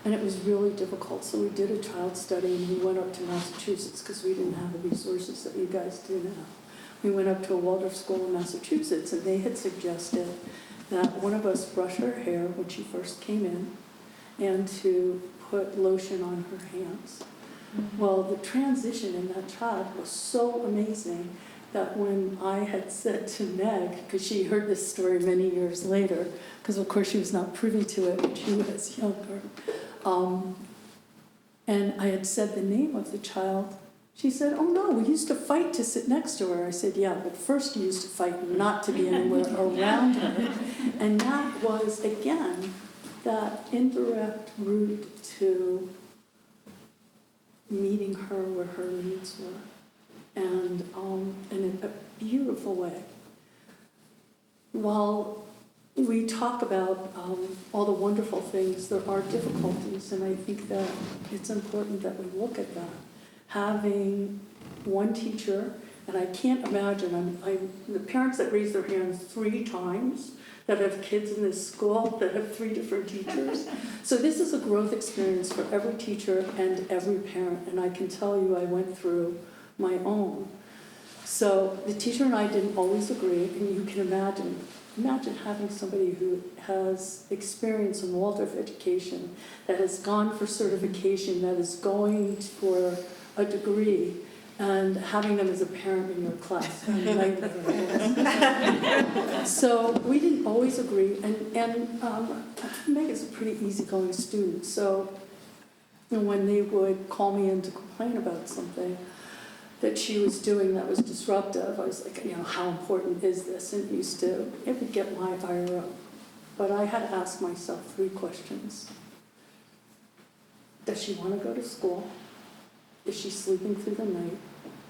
And it was really difficult, so we did a child study, and we went up to Massachusetts because we didn't have the resources that you guys do now. We went up to a Waldorf school in Massachusetts, and they had suggested that one of us brush her hair when she first came in and to put lotion on her hands. Well, the transition in that child was so amazing that when I had said to Meg, because she heard this story many years later, because of course she was not privy to it when she was younger, and I had said the name of the child, she said, "Oh no, we used to fight to sit next to her." I said, "Yeah, but first you used to fight not to be anywhere around her." And that was, again, that indirect route to meeting her where her needs were, and in a beautiful way. While we talk about all the wonderful things, there are difficulties, and I think that it's important that we look at that. Having one teacher, and I can't imagine, the parents that raise their hands 3 times that have kids in this school that have 3 different teachers. So this is a growth experience for every teacher and every parent, and I can tell you I went through my own. So the teacher and I didn't always agree, and you can imagine having somebody who has experience in Waldorf education, that has gone for certification, that is going for a degree, and having them as a parent in your class. So we didn't always agree, and Meg is a pretty easygoing student, so when they would call me in to complain about something that she was doing that was disruptive, I was like, how important is this? And it would get my ire up. But I had to ask myself 3 questions. Does she want to go to school? Is she sleeping through the night?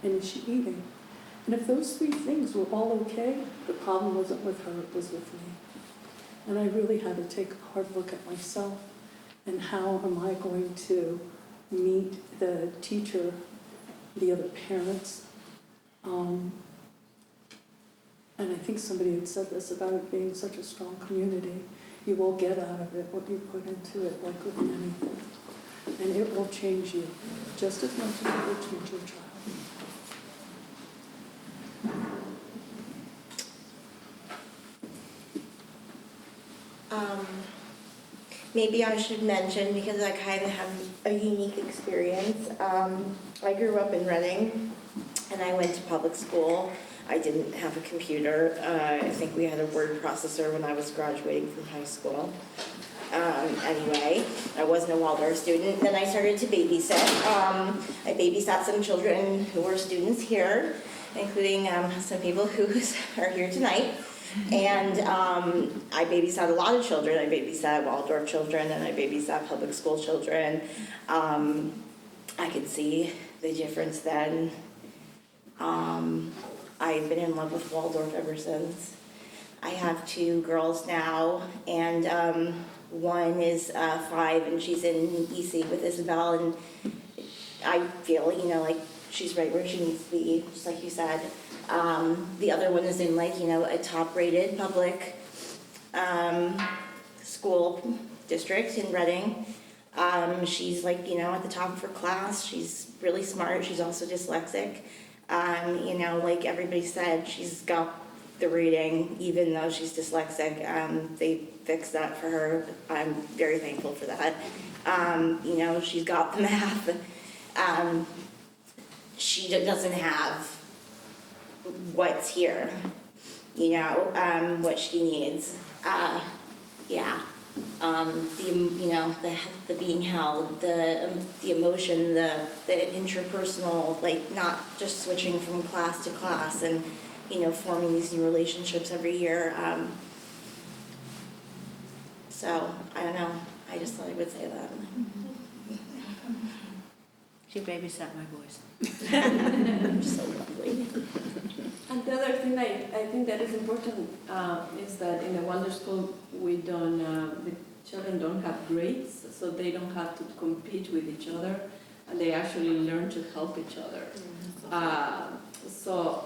And is she eating? And if those 3 things were all okay, the problem wasn't with her, it was with me. And I really had to take a hard look at myself and how am I going to meet the teacher, the other parents. And I think somebody had said this about it being such a strong community. You will get out of it what you put into it, like with anything. And it will change you just as much as it will change your child. Maybe I should mention, because I kind of have a unique experience. I grew up in Reading, and I went to public school. I didn't have a computer. I think we had a word processor when I was graduating from high school. Anyway, I wasn't a Waldorf student. Then I started to babysit. I babysat some children who were students here, including some people who are here tonight. And I babysat a lot of children. I babysat Waldorf children, and I babysat public school children. I could see the difference then. I've been in love with Waldorf ever since. I have 2 girls now, and one is 5, and she's in EC with Isabel, and I feel, like she's right where she needs to be, just like you said. The other one is in a top-rated public school district in Reading. She's at the top of her class. She's really smart. She's also dyslexic. Like everybody said, she's got the reading, even though she's dyslexic. They fixed that for her. I'm very thankful for that. She's got the math. She doesn't have what's here, what she needs. The being held, the emotion, the interpersonal, not just switching from class to class and, forming these new relationships every year. So, I don't know, I just thought I would say that. She babysat my boys. So lovely. And the other thing I think that is important is that in the Wonder School the children don't have grades, so they don't have to compete with each other, and they actually learn to help each other. So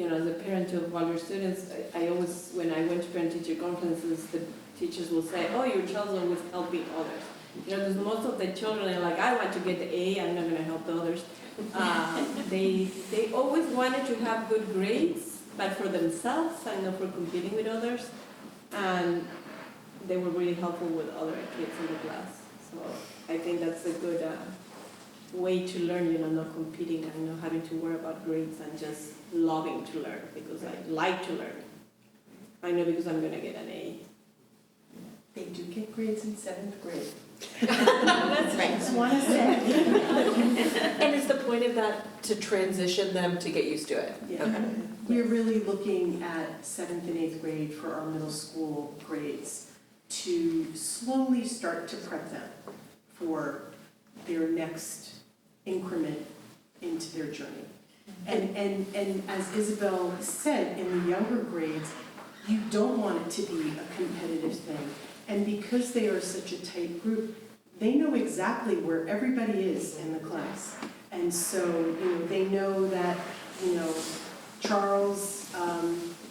as a parent of Waldorf students, I always, when I went to parent-teacher conferences, the teachers will say, oh, your child's always helping others. Because most of the children are like, I want to get the A, I'm not going to help the others. They always wanted to have good grades, but for themselves and not for competing with others. And they were really helpful with other kids in the class. So I think that's a good way to learn, not competing and not having to worry about grades and just loving to learn because I like to learn. I know because I'm going to get an A. They do get grades in 7th grade. That's right. Just want to say. And is the point of that to transition them to get used to it? Yeah. Okay. We're really looking at 7th and 8th grade for our middle school grades to slowly start to prep them for their next increment into their journey. And as Isabel said, in the younger grades, you don't want it to be a competitive thing. And because they are such a tight group, they know exactly where everybody is in the class. And so, they know that, Charles,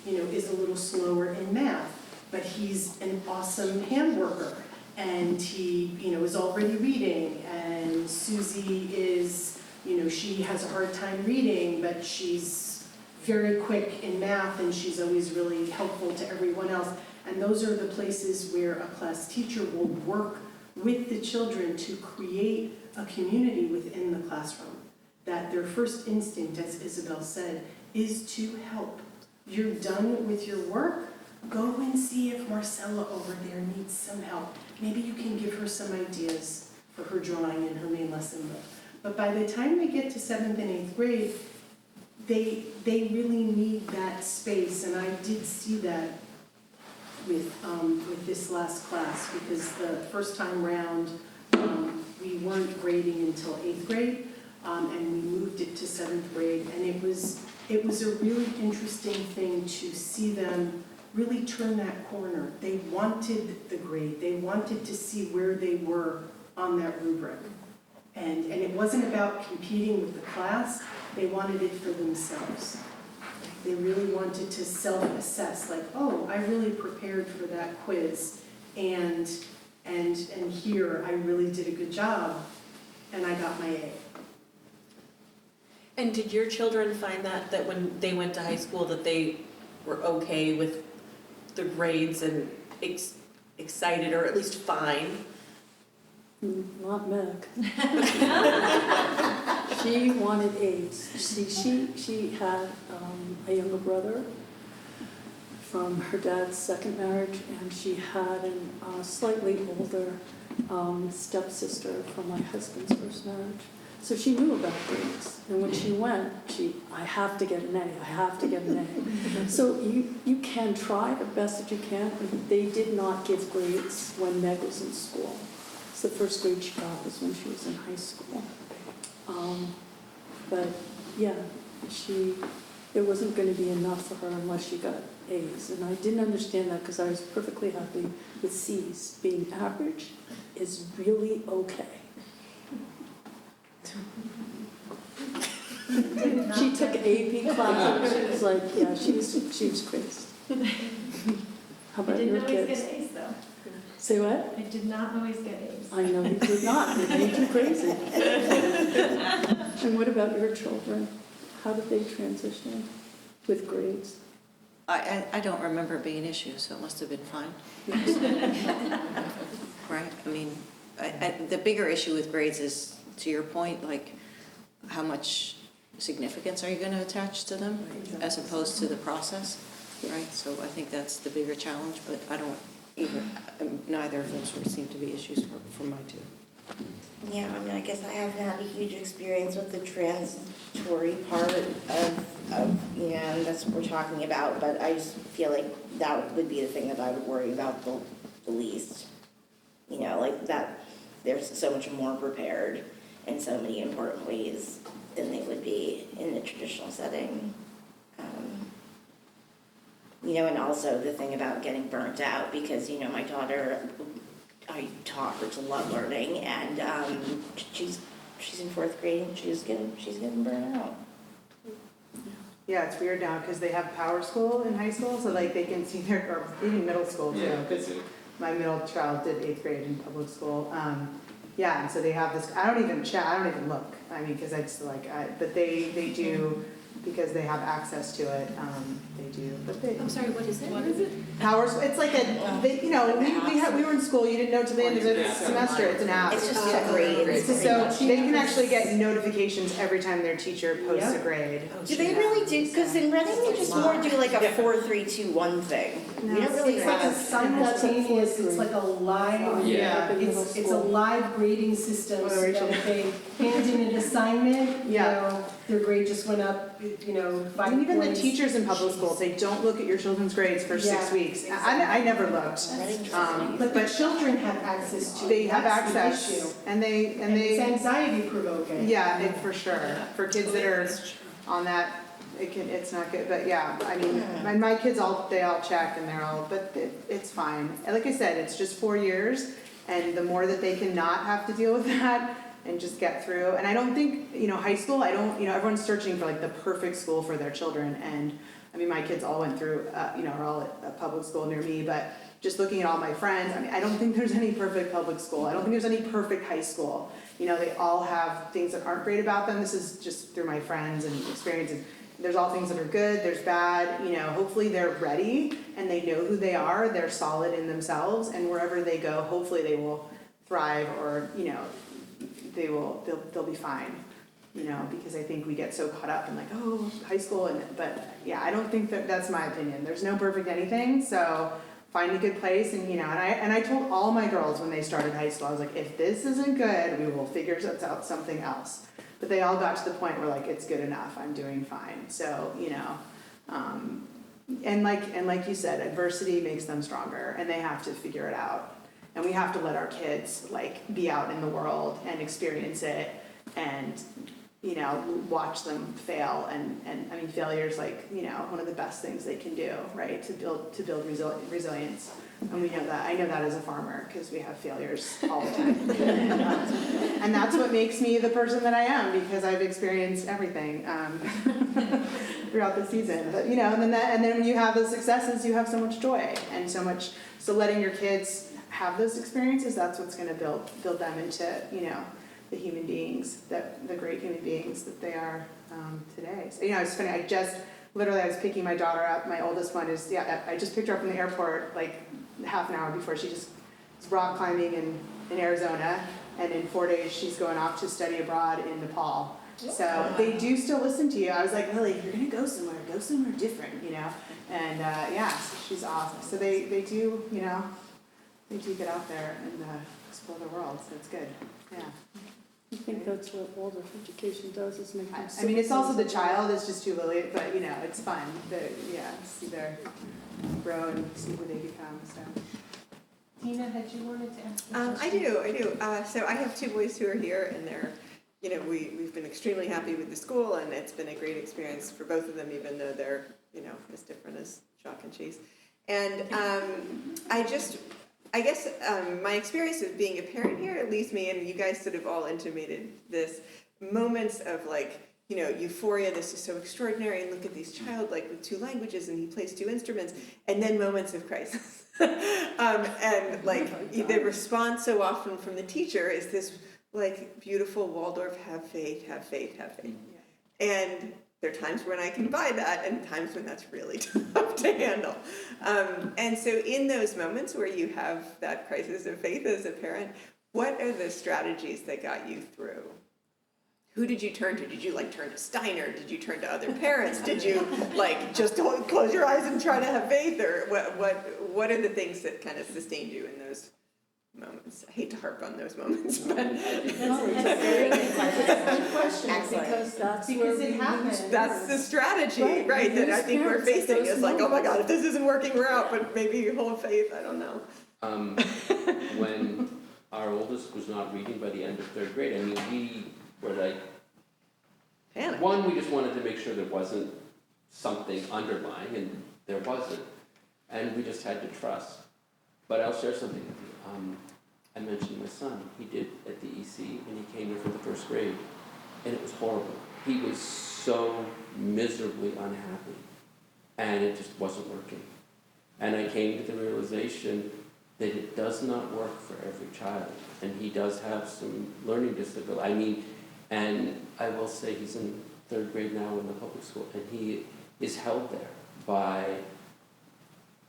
is a little slower in math, but he's an awesome hand worker. And he, is already reading. And Susie is, she has a hard time reading, but she's very quick in math and she's always really helpful to everyone else. And those are the places where a class teacher will work with the children to create a community within the classroom. That their first instinct, as Isabel said, is to help. You're done with your work, go and see if Marcella over there needs some help. Maybe you can give her some ideas for her drawing in her main lesson book. But by the time they get to 7th and 8th grade, they really need that space, and I did see that with this last class, because the first time round, we weren't grading until 8th grade, and we moved it to 7th grade, and it was a really interesting thing to see them really turn that corner. They wanted the grade. They wanted to see where they were on that rubric. And it wasn't about competing with the class. They wanted it for themselves. They really wanted to self-assess, like, oh, I really prepared for that quiz, and here I really did a good job, and I got my A. And did your children find that when they went to high school that they were okay with the grades and excited, or at least fine? Not Meg. She wanted A's. She had a younger brother from her dad's second marriage, and she had a slightly older stepsister from my husband's first marriage. So she knew about grades, and when she went, I have to get an A, I have to get an A. So you can try the best that you can, but they did not give grades when Meg was in school. So the first grade she got was when she was in high school. But yeah, it wasn't going to be enough for her unless she got A's. And I didn't understand that because I was perfectly happy with C's. Being average is really okay. She took AP classes. She was like, yeah, she was crazy. How about your kids? I didn't always get A's though. Say what? I did not always get A's. I know you did not. It made you crazy. And what about your children? How did they transition with grades? I don't remember it being an issue, so it must have been fine. Right? I mean, the bigger issue with grades is, to your point, like, how much significance are you going to attach to them as opposed to the process, right? So I think that's the bigger challenge, but neither of those sort of seem to be issues for my two. Yeah, I mean, I guess I haven't had a huge experience with the transitory part of and that's what we're talking about, but I just feel like that would be the thing that I would worry about the least. Like that, there's so much more prepared in so many important ways than they would be in the traditional setting. And also the thing about getting burnt out, because, my daughter, I taught her to love learning, and she's in 4th grade and she's getting burnt out. Yeah, it's weird now because they have power school in high school, so like they can see their, or even middle school too, because my middle child did 8th grade in public school. Yeah, and so they have this, I don't even look, I mean, because it's like, but they do, because they have access to it, they do, but they. I'm sorry, what is it? What is it? Power, it's like we were in school, you didn't know till the end of the semester, it's an app. It's just a grade. So they can actually get notifications every time their teacher posts a grade. Do they really do, because in Reading, they just more do like a 4, 3, 2, 1 thing. We don't really It's like a have. simultaneous, it's like a live, Yeah. it's a live grading system, Oh, so that Rachel. if they hand in an assignment, you Yeah. know, their grade just went up, you know, 5 And even the points. teachers in public schools, they don't look at your children's grades for 6 Yeah, weeks. I never looked. But the children have access to it, They have that's the access issue. and It's anxiety provoking. yeah, for sure. For kids that are on that, it's not good, but yeah, I mean, my kids they all check and they're all, but it's fine. And like I said, it's just 4 years, and the more that they can not have to deal with that and just get through. And I don't think, high school, everyone's searching for like the perfect school for their children. And I mean, my kids all went through, are all at a public school near me, but just looking at all my friends, I mean, I don't think there's any perfect public school. I don't think there's any perfect high school. They all have things that aren't great about them. This is just through my friends and experiences. There's all things that are good, there's bad, hopefully they're ready and they know who they are, they're solid in themselves, and wherever they go, hopefully they will thrive, or, they'll be fine, because I think we get so caught up in like, oh, high school, but yeah, I don't think that's my opinion. There's no perfect anything, so find a good place, and I told all my girls when they started high school, I was like, if this isn't good, we will figure out something else. But they all got to the point where like, it's good enough, I'm doing fine. So, and like you said, adversity makes them stronger, and they have to figure it out. And we have to let our kids like be out in the world and experience it, and watch them fail. And I mean, failure is like one of the best things they can do, right? To build resilience. And we know that. I know that as a farmer, because we have failures all the time. And that's what makes me the person that I am, because I've experienced everything throughout the season. But and then when you have those successes, you have so much joy and so much. So letting your kids have those experiences, that's what's going to build them into the human beings, the great human beings that they are today. So it's funny. I was picking my daughter up. My oldest one is I just picked her up from the airport like half an hour before. She just is rock climbing in Arizona, and in 4 days she's going off to study abroad in Nepal. So they do still listen to you. I was like, Lily, you're gonna go somewhere different, And so she's awesome. So they do, they do get out there and explore the world. So it's good. Yeah. I think that's what Waldorf education does, is make them I mean, it's also the child. It's just too Lily, but it's fun. See their grow and see who they become. So. Tina, had you wanted to ask? I do. So I have 2 boys who are here, and they're, we've been extremely happy with the school, and it's been a great experience for both of them, even though they're, as different as chalk and cheese. And I guess my experience of being a parent here leaves me, and you guys sort of all intimated this, moments of like, euphoria, this is so extraordinary, and look at this child like with 2 languages, and he plays 2 instruments, and then moments of crisis. And like the response so often from the teacher is this like beautiful Waldorf, have faith, have faith, have faith. And there are times when I can buy that, and times when that's really tough to handle. And so in those moments where you have that crisis of faith as a parent, what are the strategies that got you through? Who did you turn to? Did you turn to Steiner? Did you turn to other parents? Did you just don't close your eyes and try to have faith? Or what are the things that kind of sustained you in those moments? I hate to harp on those moments, but Because it happens. that's the strategy, right? That I think we're Parents, facing those is like, oh my God, moments. if this isn't working, we're out. But maybe hold faith. I don't know. When our oldest was not reading by the end of 3rd grade, I mean, we were like, Panic. one, we just wanted to make sure there wasn't something underlying, and there wasn't. And we just had to trust. But I'll share something with you. I mentioned my son. He did at the EC, and he came here for the 1st grade. And it was horrible. He was so miserably unhappy, and it just wasn't working. And I came to the realization that it does not work for every child, and he does have some learning disability. I mean, and I will say he's in 3rd grade now in the public school, and he is held there by a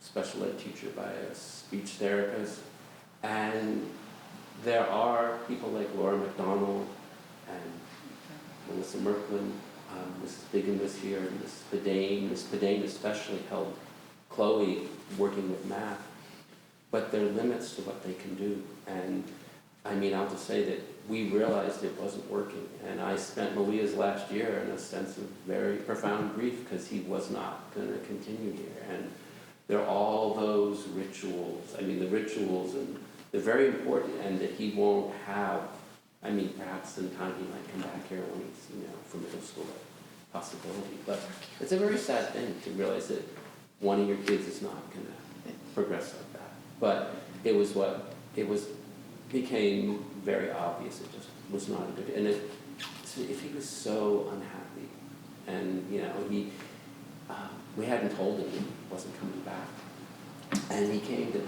special ed teacher, by a speech therapist, and there are people like Laura McDonald and Melissa Merklin, Mrs. Biggin was here, and Mrs. Bedane. Mrs. Bedane especially helped Chloe working with math, but there are limits to what they can do. And I mean, I'll just say that we realized it wasn't working, and I spent Malia's last year in a sense of very profound grief because he was not going to continue here. And there are all those rituals. I mean, the rituals, and they're very important, and that he won't have. I mean, perhaps in time he might come back here when he's, from middle school, a possibility. But it's a very sad thing to realize that one of your kids is not going to progress like that. But it became very obvious. It just was not a good. And if he was so unhappy, and we hadn't told him he wasn't coming back, and he came to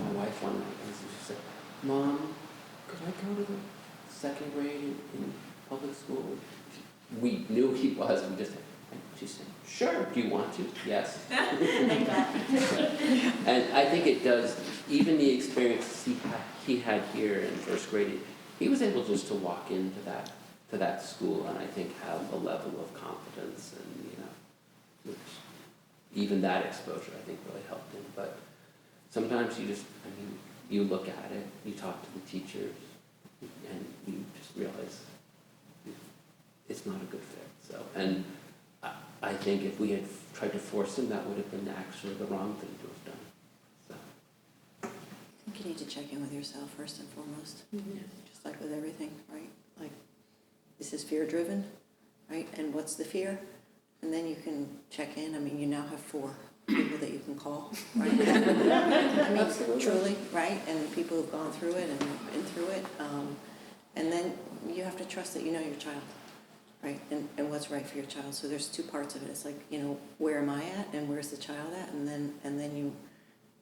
my wife one night and she said, "Mom, could I go to the 2nd grade in public school?" We knew he was. And she said, "Sure. Do you want to?" "Yes." And I think it does. Even the experience he had here in 1st grade, he was able just to walk into that school and I think have a level of confidence, and which even that exposure I think really helped him. But sometimes you look at it, you talk to the teachers, and you just realize it's not a good fit. So, and I think if we had tried to force him, that would have been actually the wrong thing to have done. So. I think you need to check in with yourself first and foremost, just like with everything, right? Like, is this fear-driven, right? And what's the fear? And then you can check in. I mean, you now have 4 people that you can call, right? I mean, truly, right? And people who've gone through it and been through it. And then you have to trust that you know your child, right? And what's right for your child. So there's 2 parts of it. It's like, where am I at and where's the child at? And then you,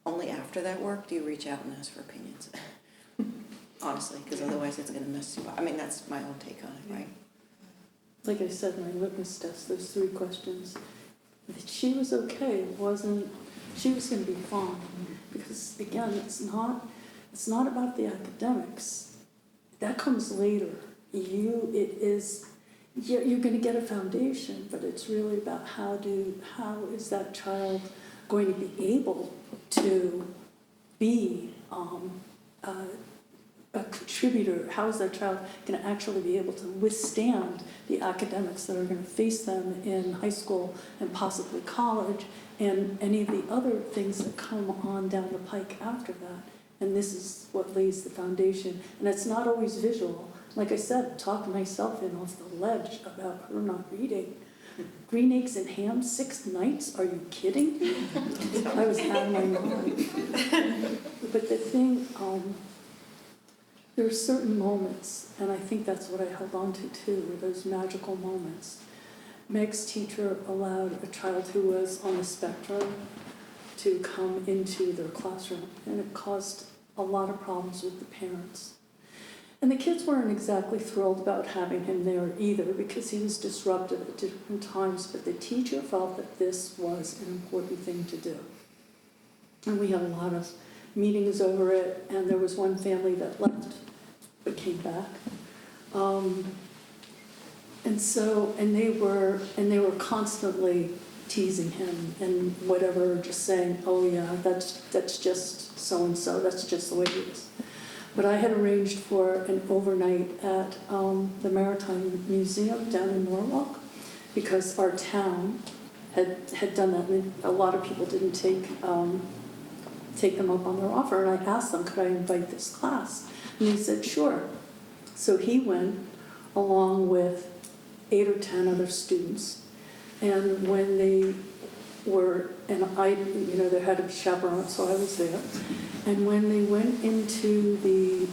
only after that work do you reach out and ask for opinions. Honestly, because otherwise it's going to mess you up. I mean, that's my own take on it, right? Like I said, my litmus test, those 3 questions. That she was okay. She was going to be fine. Because again, it's not about the academics. That comes later. You're going to get a foundation, but it's really about how is that child going to be able to be a contributor? How is that child going to actually be able to withstand the academics that are going to face them in high school and possibly college and any of the other things that come on down the pike after that? And this is what lays the foundation. And it's not always visual. Like I said, talk myself in off the ledge about her not reading. Green eggs and ham 6 nights? Are you kidding me? I was out of my mind. But the thing, there are certain moments, and I think that's what I held on to too, were those magical moments. Meg's teacher allowed a child who was on the spectrum to come into their classroom, and it caused a lot of problems with the parents. And the kids weren't exactly thrilled about having him there either, because he was disruptive at different times, but the teacher felt that this was an important thing to do. And we had a lot of meetings over it, and there was one family that left but came back. And they were constantly teasing him and whatever, just saying, "Oh yeah, that's just so and so. That's just the way it is." But I had arranged for an overnight at the Maritime Museum down in Norwalk, because our town had done that, and a lot of people didn't take them up on their offer. And I asked them, could I invite this class? And they said, sure. So he went along with 8 or 10 other students. And when they were, and they had a chaperone, so I was there. And when they went into the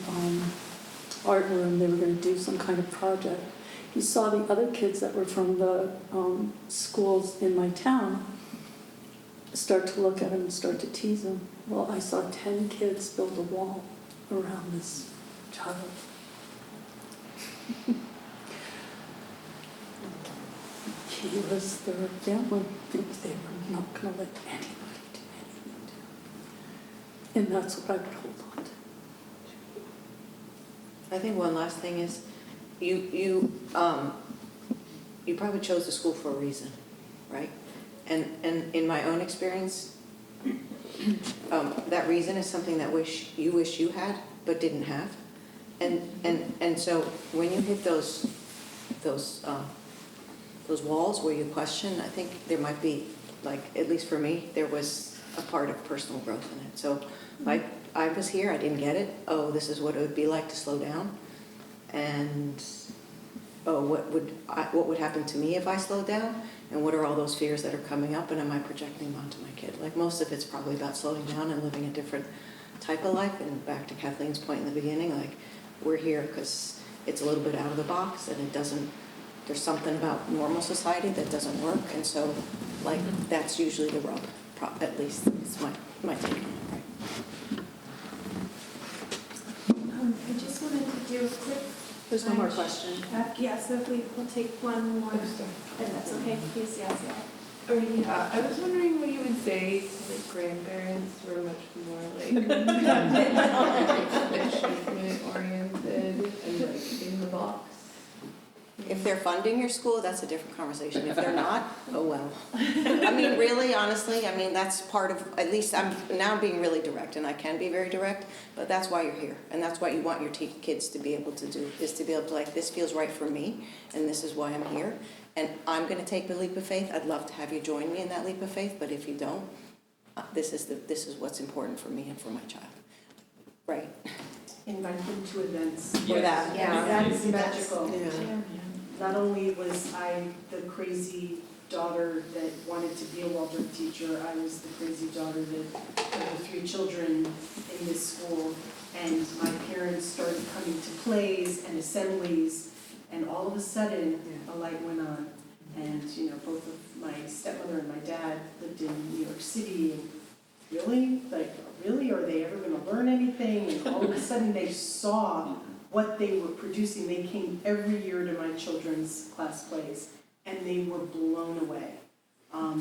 art room, they were going to do some kind of project. you saw the other kids that were from the schools in my town start to look at him and start to tease him. Well, I saw 10 kids build a wall around this child. He was their family. They were not going to let anybody do anything to him. And that's what I would hold on to. I think one last thing is, you probably chose the school for a reason, right? And in my own experience, that reason is something that wish you had but didn't have. And so when you hit those walls where you question, I think there might be, like, at least for me, there was a part of personal growth in it. So like, I was here, I didn't get it. Oh, this is what it would be like to slow down. And oh, what would happen to me if I slowed down? And what are all those fears that are coming up, and am I projecting them onto my kid? Like, most of it's probably about slowing down and living a different type of life. And back to Kathleen's point in the beginning, like, we're here because it's a little bit out of the box, and there's something about normal society that doesn't work. And so, like, that's usually the rub, at least it's my take on it, right? I just wanted to do a quick. There's one more question. Yeah, so if we'll take one more, if that's okay, please, yes, yeah. I was wondering what you would say to like grandparents who are much more like achievement oriented and like in the box. If they're funding your school, that's a different conversation. If they're not, oh well. I mean, really, honestly, I mean, that's part of, at least I'm now being really direct, and I can be very direct, but that's why you're here. And that's what you want your kids to be able to do, is to be able to, like, this feels right for me, and this is why I'm here. And I'm going to take the leap of faith. I'd love to have you join me in that leap of faith, but if you don't, this is what's important for me and for my child. Right? Invite them to events. For that. Yeah, that's magical. Yeah. Not only was I the crazy daughter that wanted to be a Waldorf teacher, I was the crazy daughter that had the 3 children in this school, and my parents started coming to plays and assemblies, and all of a sudden, a light went on. And, you know, both of my stepmother and my dad lived in New York City, and really, are they ever gonna learn anything? And all of a sudden, they saw what they were producing. They came every year to my children's class plays, and they were blown away.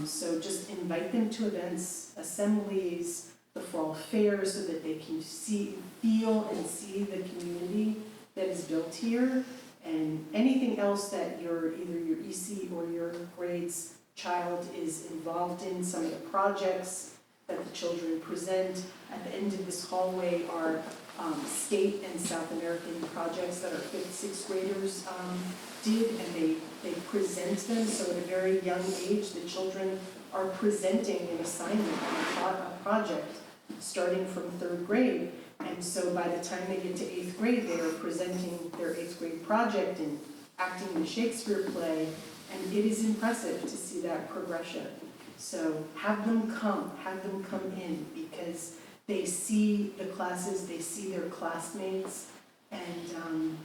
So just invite them to events, assemblies, the fall fair, so that they can feel and see the community that is built here, and anything else that either your EC or your grades child is involved in. Some of the projects that the children present at the end of this hallway are state and South American projects that our 5th, 6th graders did, and they present them. So at a very young age, the children are presenting an assignment, a project, starting from 3rd grade. And so by the time they get to 8th grade, they are presenting their 8th grade project and acting the Shakespeare play, and it is impressive to see that progression. So have them come in, because they see the classes, they see their classmates, and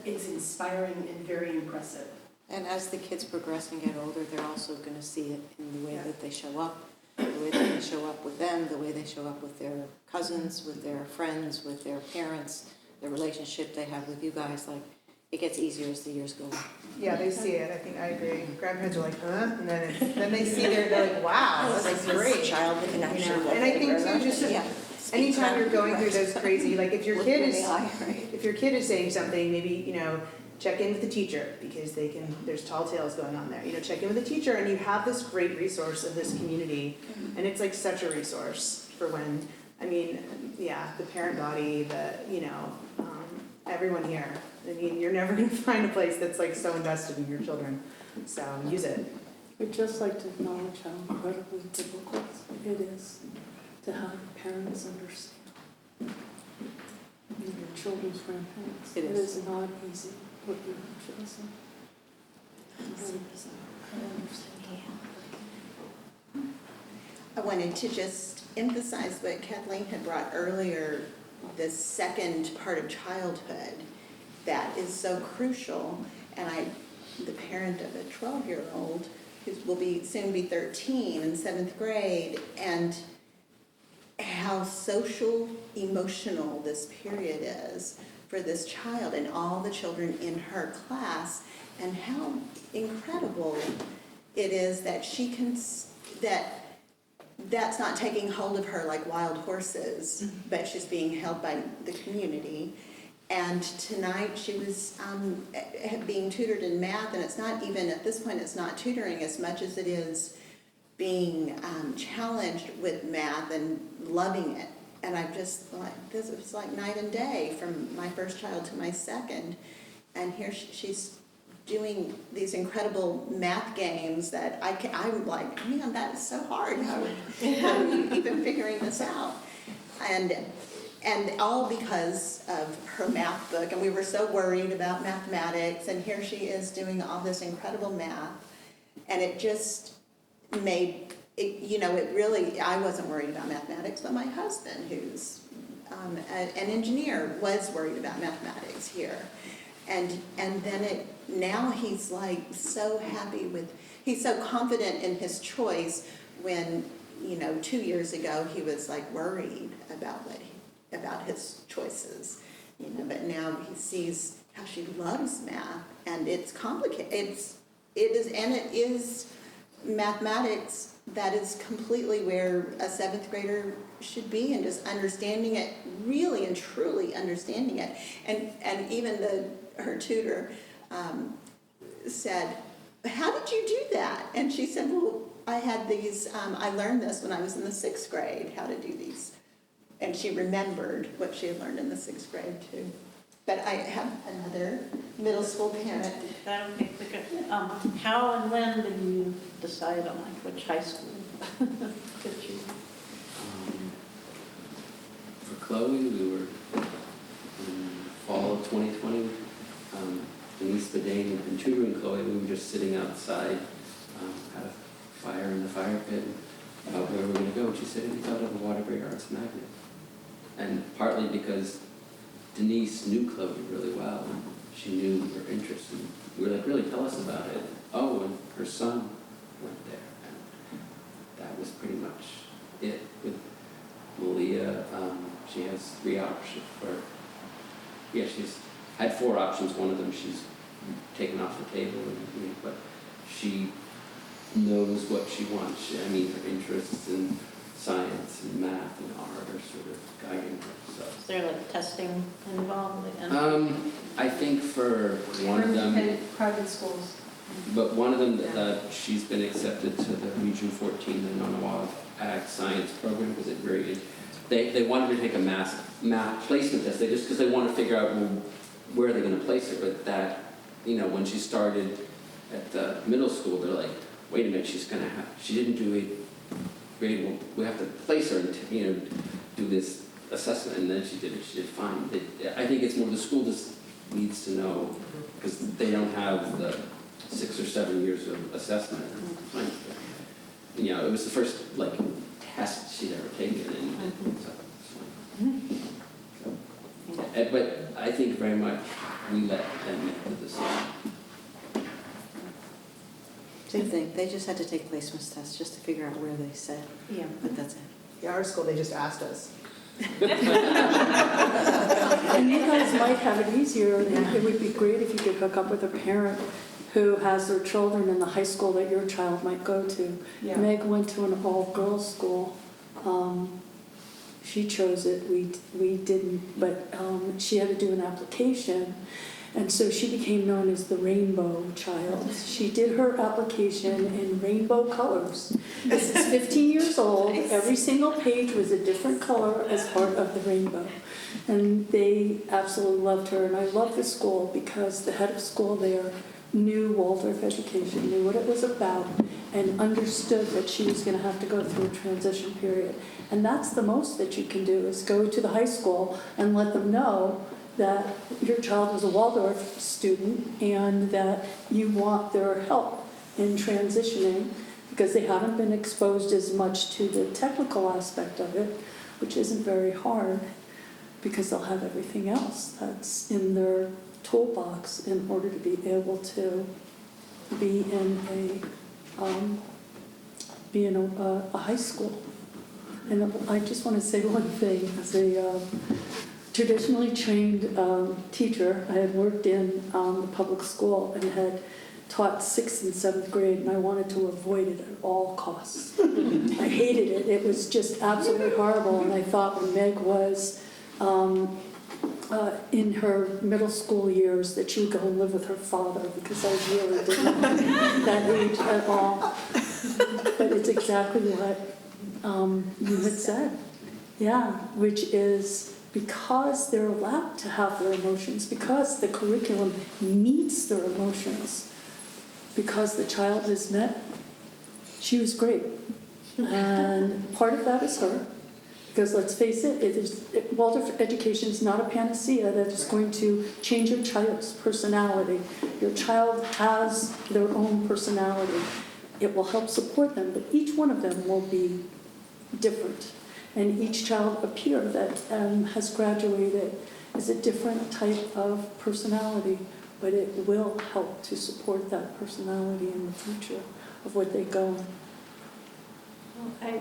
it's inspiring and very impressive. And as the kids progress and get older, they're also going to see it in the way that they show up, the way that they show up with them, the way they show up with their cousins, with their friends, with their parents, the relationship they have with you guys. Like, it gets easier as the years go on. Yeah, they see it. I think I agree. Grandparents are like, huh? And then they see they're like, wow, that's like great. Child that can You actually know? And I think too, just anytime you're going through those crazy, like if your kid is saying something, maybe, you know, check in with the teacher, because there's tall tales going on there. You know, check in with the teacher, and you have this great resource of this community, and it's like such a resource for when, I mean, yeah, the parent body, everyone here. I mean, you're never going to find a place that's like so invested in your children. So use it. We'd just like to acknowledge how incredibly difficult it is to have parents understand your children's grandparents. It is. not easy what you have chosen. I wanted to just emphasize what Kathleen had brought earlier, the second part of childhood that is so crucial. and the parent of a 12-year-old who will soon be 13 in 7th grade, and how social, emotional this period is for this child and all the children in her class, and how incredible it is that she can, that's not taking hold of her like wild horses, but she's being held by the community. And tonight she was being tutored in math, and it's not even, at this point, it's not tutoring as much as it is being challenged with math and loving it. And I'm just like, this is like night and day from my first child to my second. And here she's doing these incredible math games that I'm like, man, that is so hard. How are you even figuring this out? And all because of her math book. And we were so worried about mathematics, and here she is doing all this incredible math. And it just made it, it really, I wasn't worried about mathematics, but my husband, who's an engineer, was worried about mathematics here. And then now he's like so happy he's so confident in his choice when, 2 years ago he was like worried about his choices, but now he sees how she loves math, and it's complicated. It is mathematics that is completely where a 7th grader should be, and just understanding it, really and truly understanding it. And even her tutor said, how did you do that? And she said, well, I had these, I learned this when I was in the 6th grade, how to do these. And she remembered what she had learned in the 6th grade too. But I have another middle school parent. Okay, how and when did you decide on which high school did you? For Chloe, we were in fall of 2020. Denise Bedane had been tutoring Chloe. We were just sitting outside, had a fire in the fire pit, about where we were going to go. And she said, we thought of a Waterbury Arts Magnet. And partly because Denise knew Chloe really well, and she knew her interests, and we were like, really, tell us about it. Oh, and her son went there, and that was pretty much it. With Malia, she has 3 options, she's had 4 options. One of them she's taken off the table, but she knows what she wants. Her interests in science and math and art are sort of guiding her. So. Is there testing involved? I think for one of them, Private schools. but one of them that she's been accepted to the Region 14, the Nonawa Ag Science program, because it really, they wanted to take a math placement test. They just because they want to figure out where they're going to place her. But that, when she started at the middle school, they're like, wait a minute, she didn't do a grade, well, we have to place her and do this assessment, and then she did fine. I think it's more the school just needs to know, because they don't have the 6 or 7 years of assessment. It was the first test she'd ever taken, and so it's fine. But I think very much we let them make the decision. Same thing, they just had to take placements tests just to figure out where they sit. Yeah. But that's it. Yeah, our school, they just asked us. And you guys might have it easier. It would be great if you could hook up with a parent who has their children in the high school that your child might go to. Yeah. Meg went to an all-girls school. She chose it, we didn't, but she had to do an application. And so she became known as the rainbow child. She did her application in rainbow colors. This is 15 years old. Every single page was a different color as part of the rainbow. And they absolutely loved her. And I love the school because the head of school there knew Waldorf education, knew what it was about, and understood that she was going to have to go through a transition period. And that's the most that you can do, is go to the high school and let them know that your child is a Waldorf student and that you want their help in transitioning, because they haven't been exposed as much to the technical aspect of it, which isn't very hard because they'll have everything else that's in their toolbox in order to be able to be in a high school. And I just want to say one thing. As a traditionally trained teacher, I had worked in the public school and had taught 6th and 7th grade, and I wanted to avoid it at all costs. I hated it. It was just absolutely horrible. And I thought when Meg was in her middle school years that she would go and live with her father, because I really didn't want that age at all. But it's exactly what you had said. Yeah, which is because they're allowed to have their emotions, because the curriculum meets their emotions, because the child is met. She was great. And part of that is her. Because let's face it, Waldorf education is not a panacea that is going to change your child's personality. Your child has their own personality. It will help support them, but each one of them will be different. And each child up here that has graduated is a different type of personality, but it will help to support that personality in the future of what they go. Well, I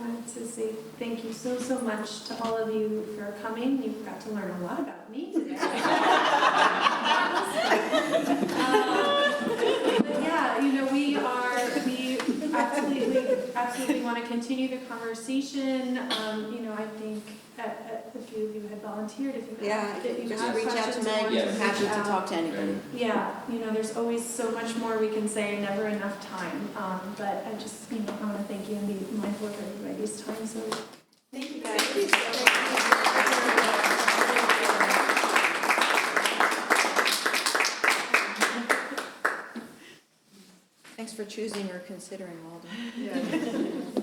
wanted to say thank you so much to all of you for coming. You got to learn a lot about me today. But yeah, we absolutely want to continue the conversation. I think a few of you had volunteered. If you have just reach out to questions, Meg. want We're reach happy to out. talk to anybody. Yeah, there's always so much more we can say, never enough time. But I just, I want to thank you and be mindful of everybody's time. So thank you guys. Thanks for choosing or considering Walden. Yeah.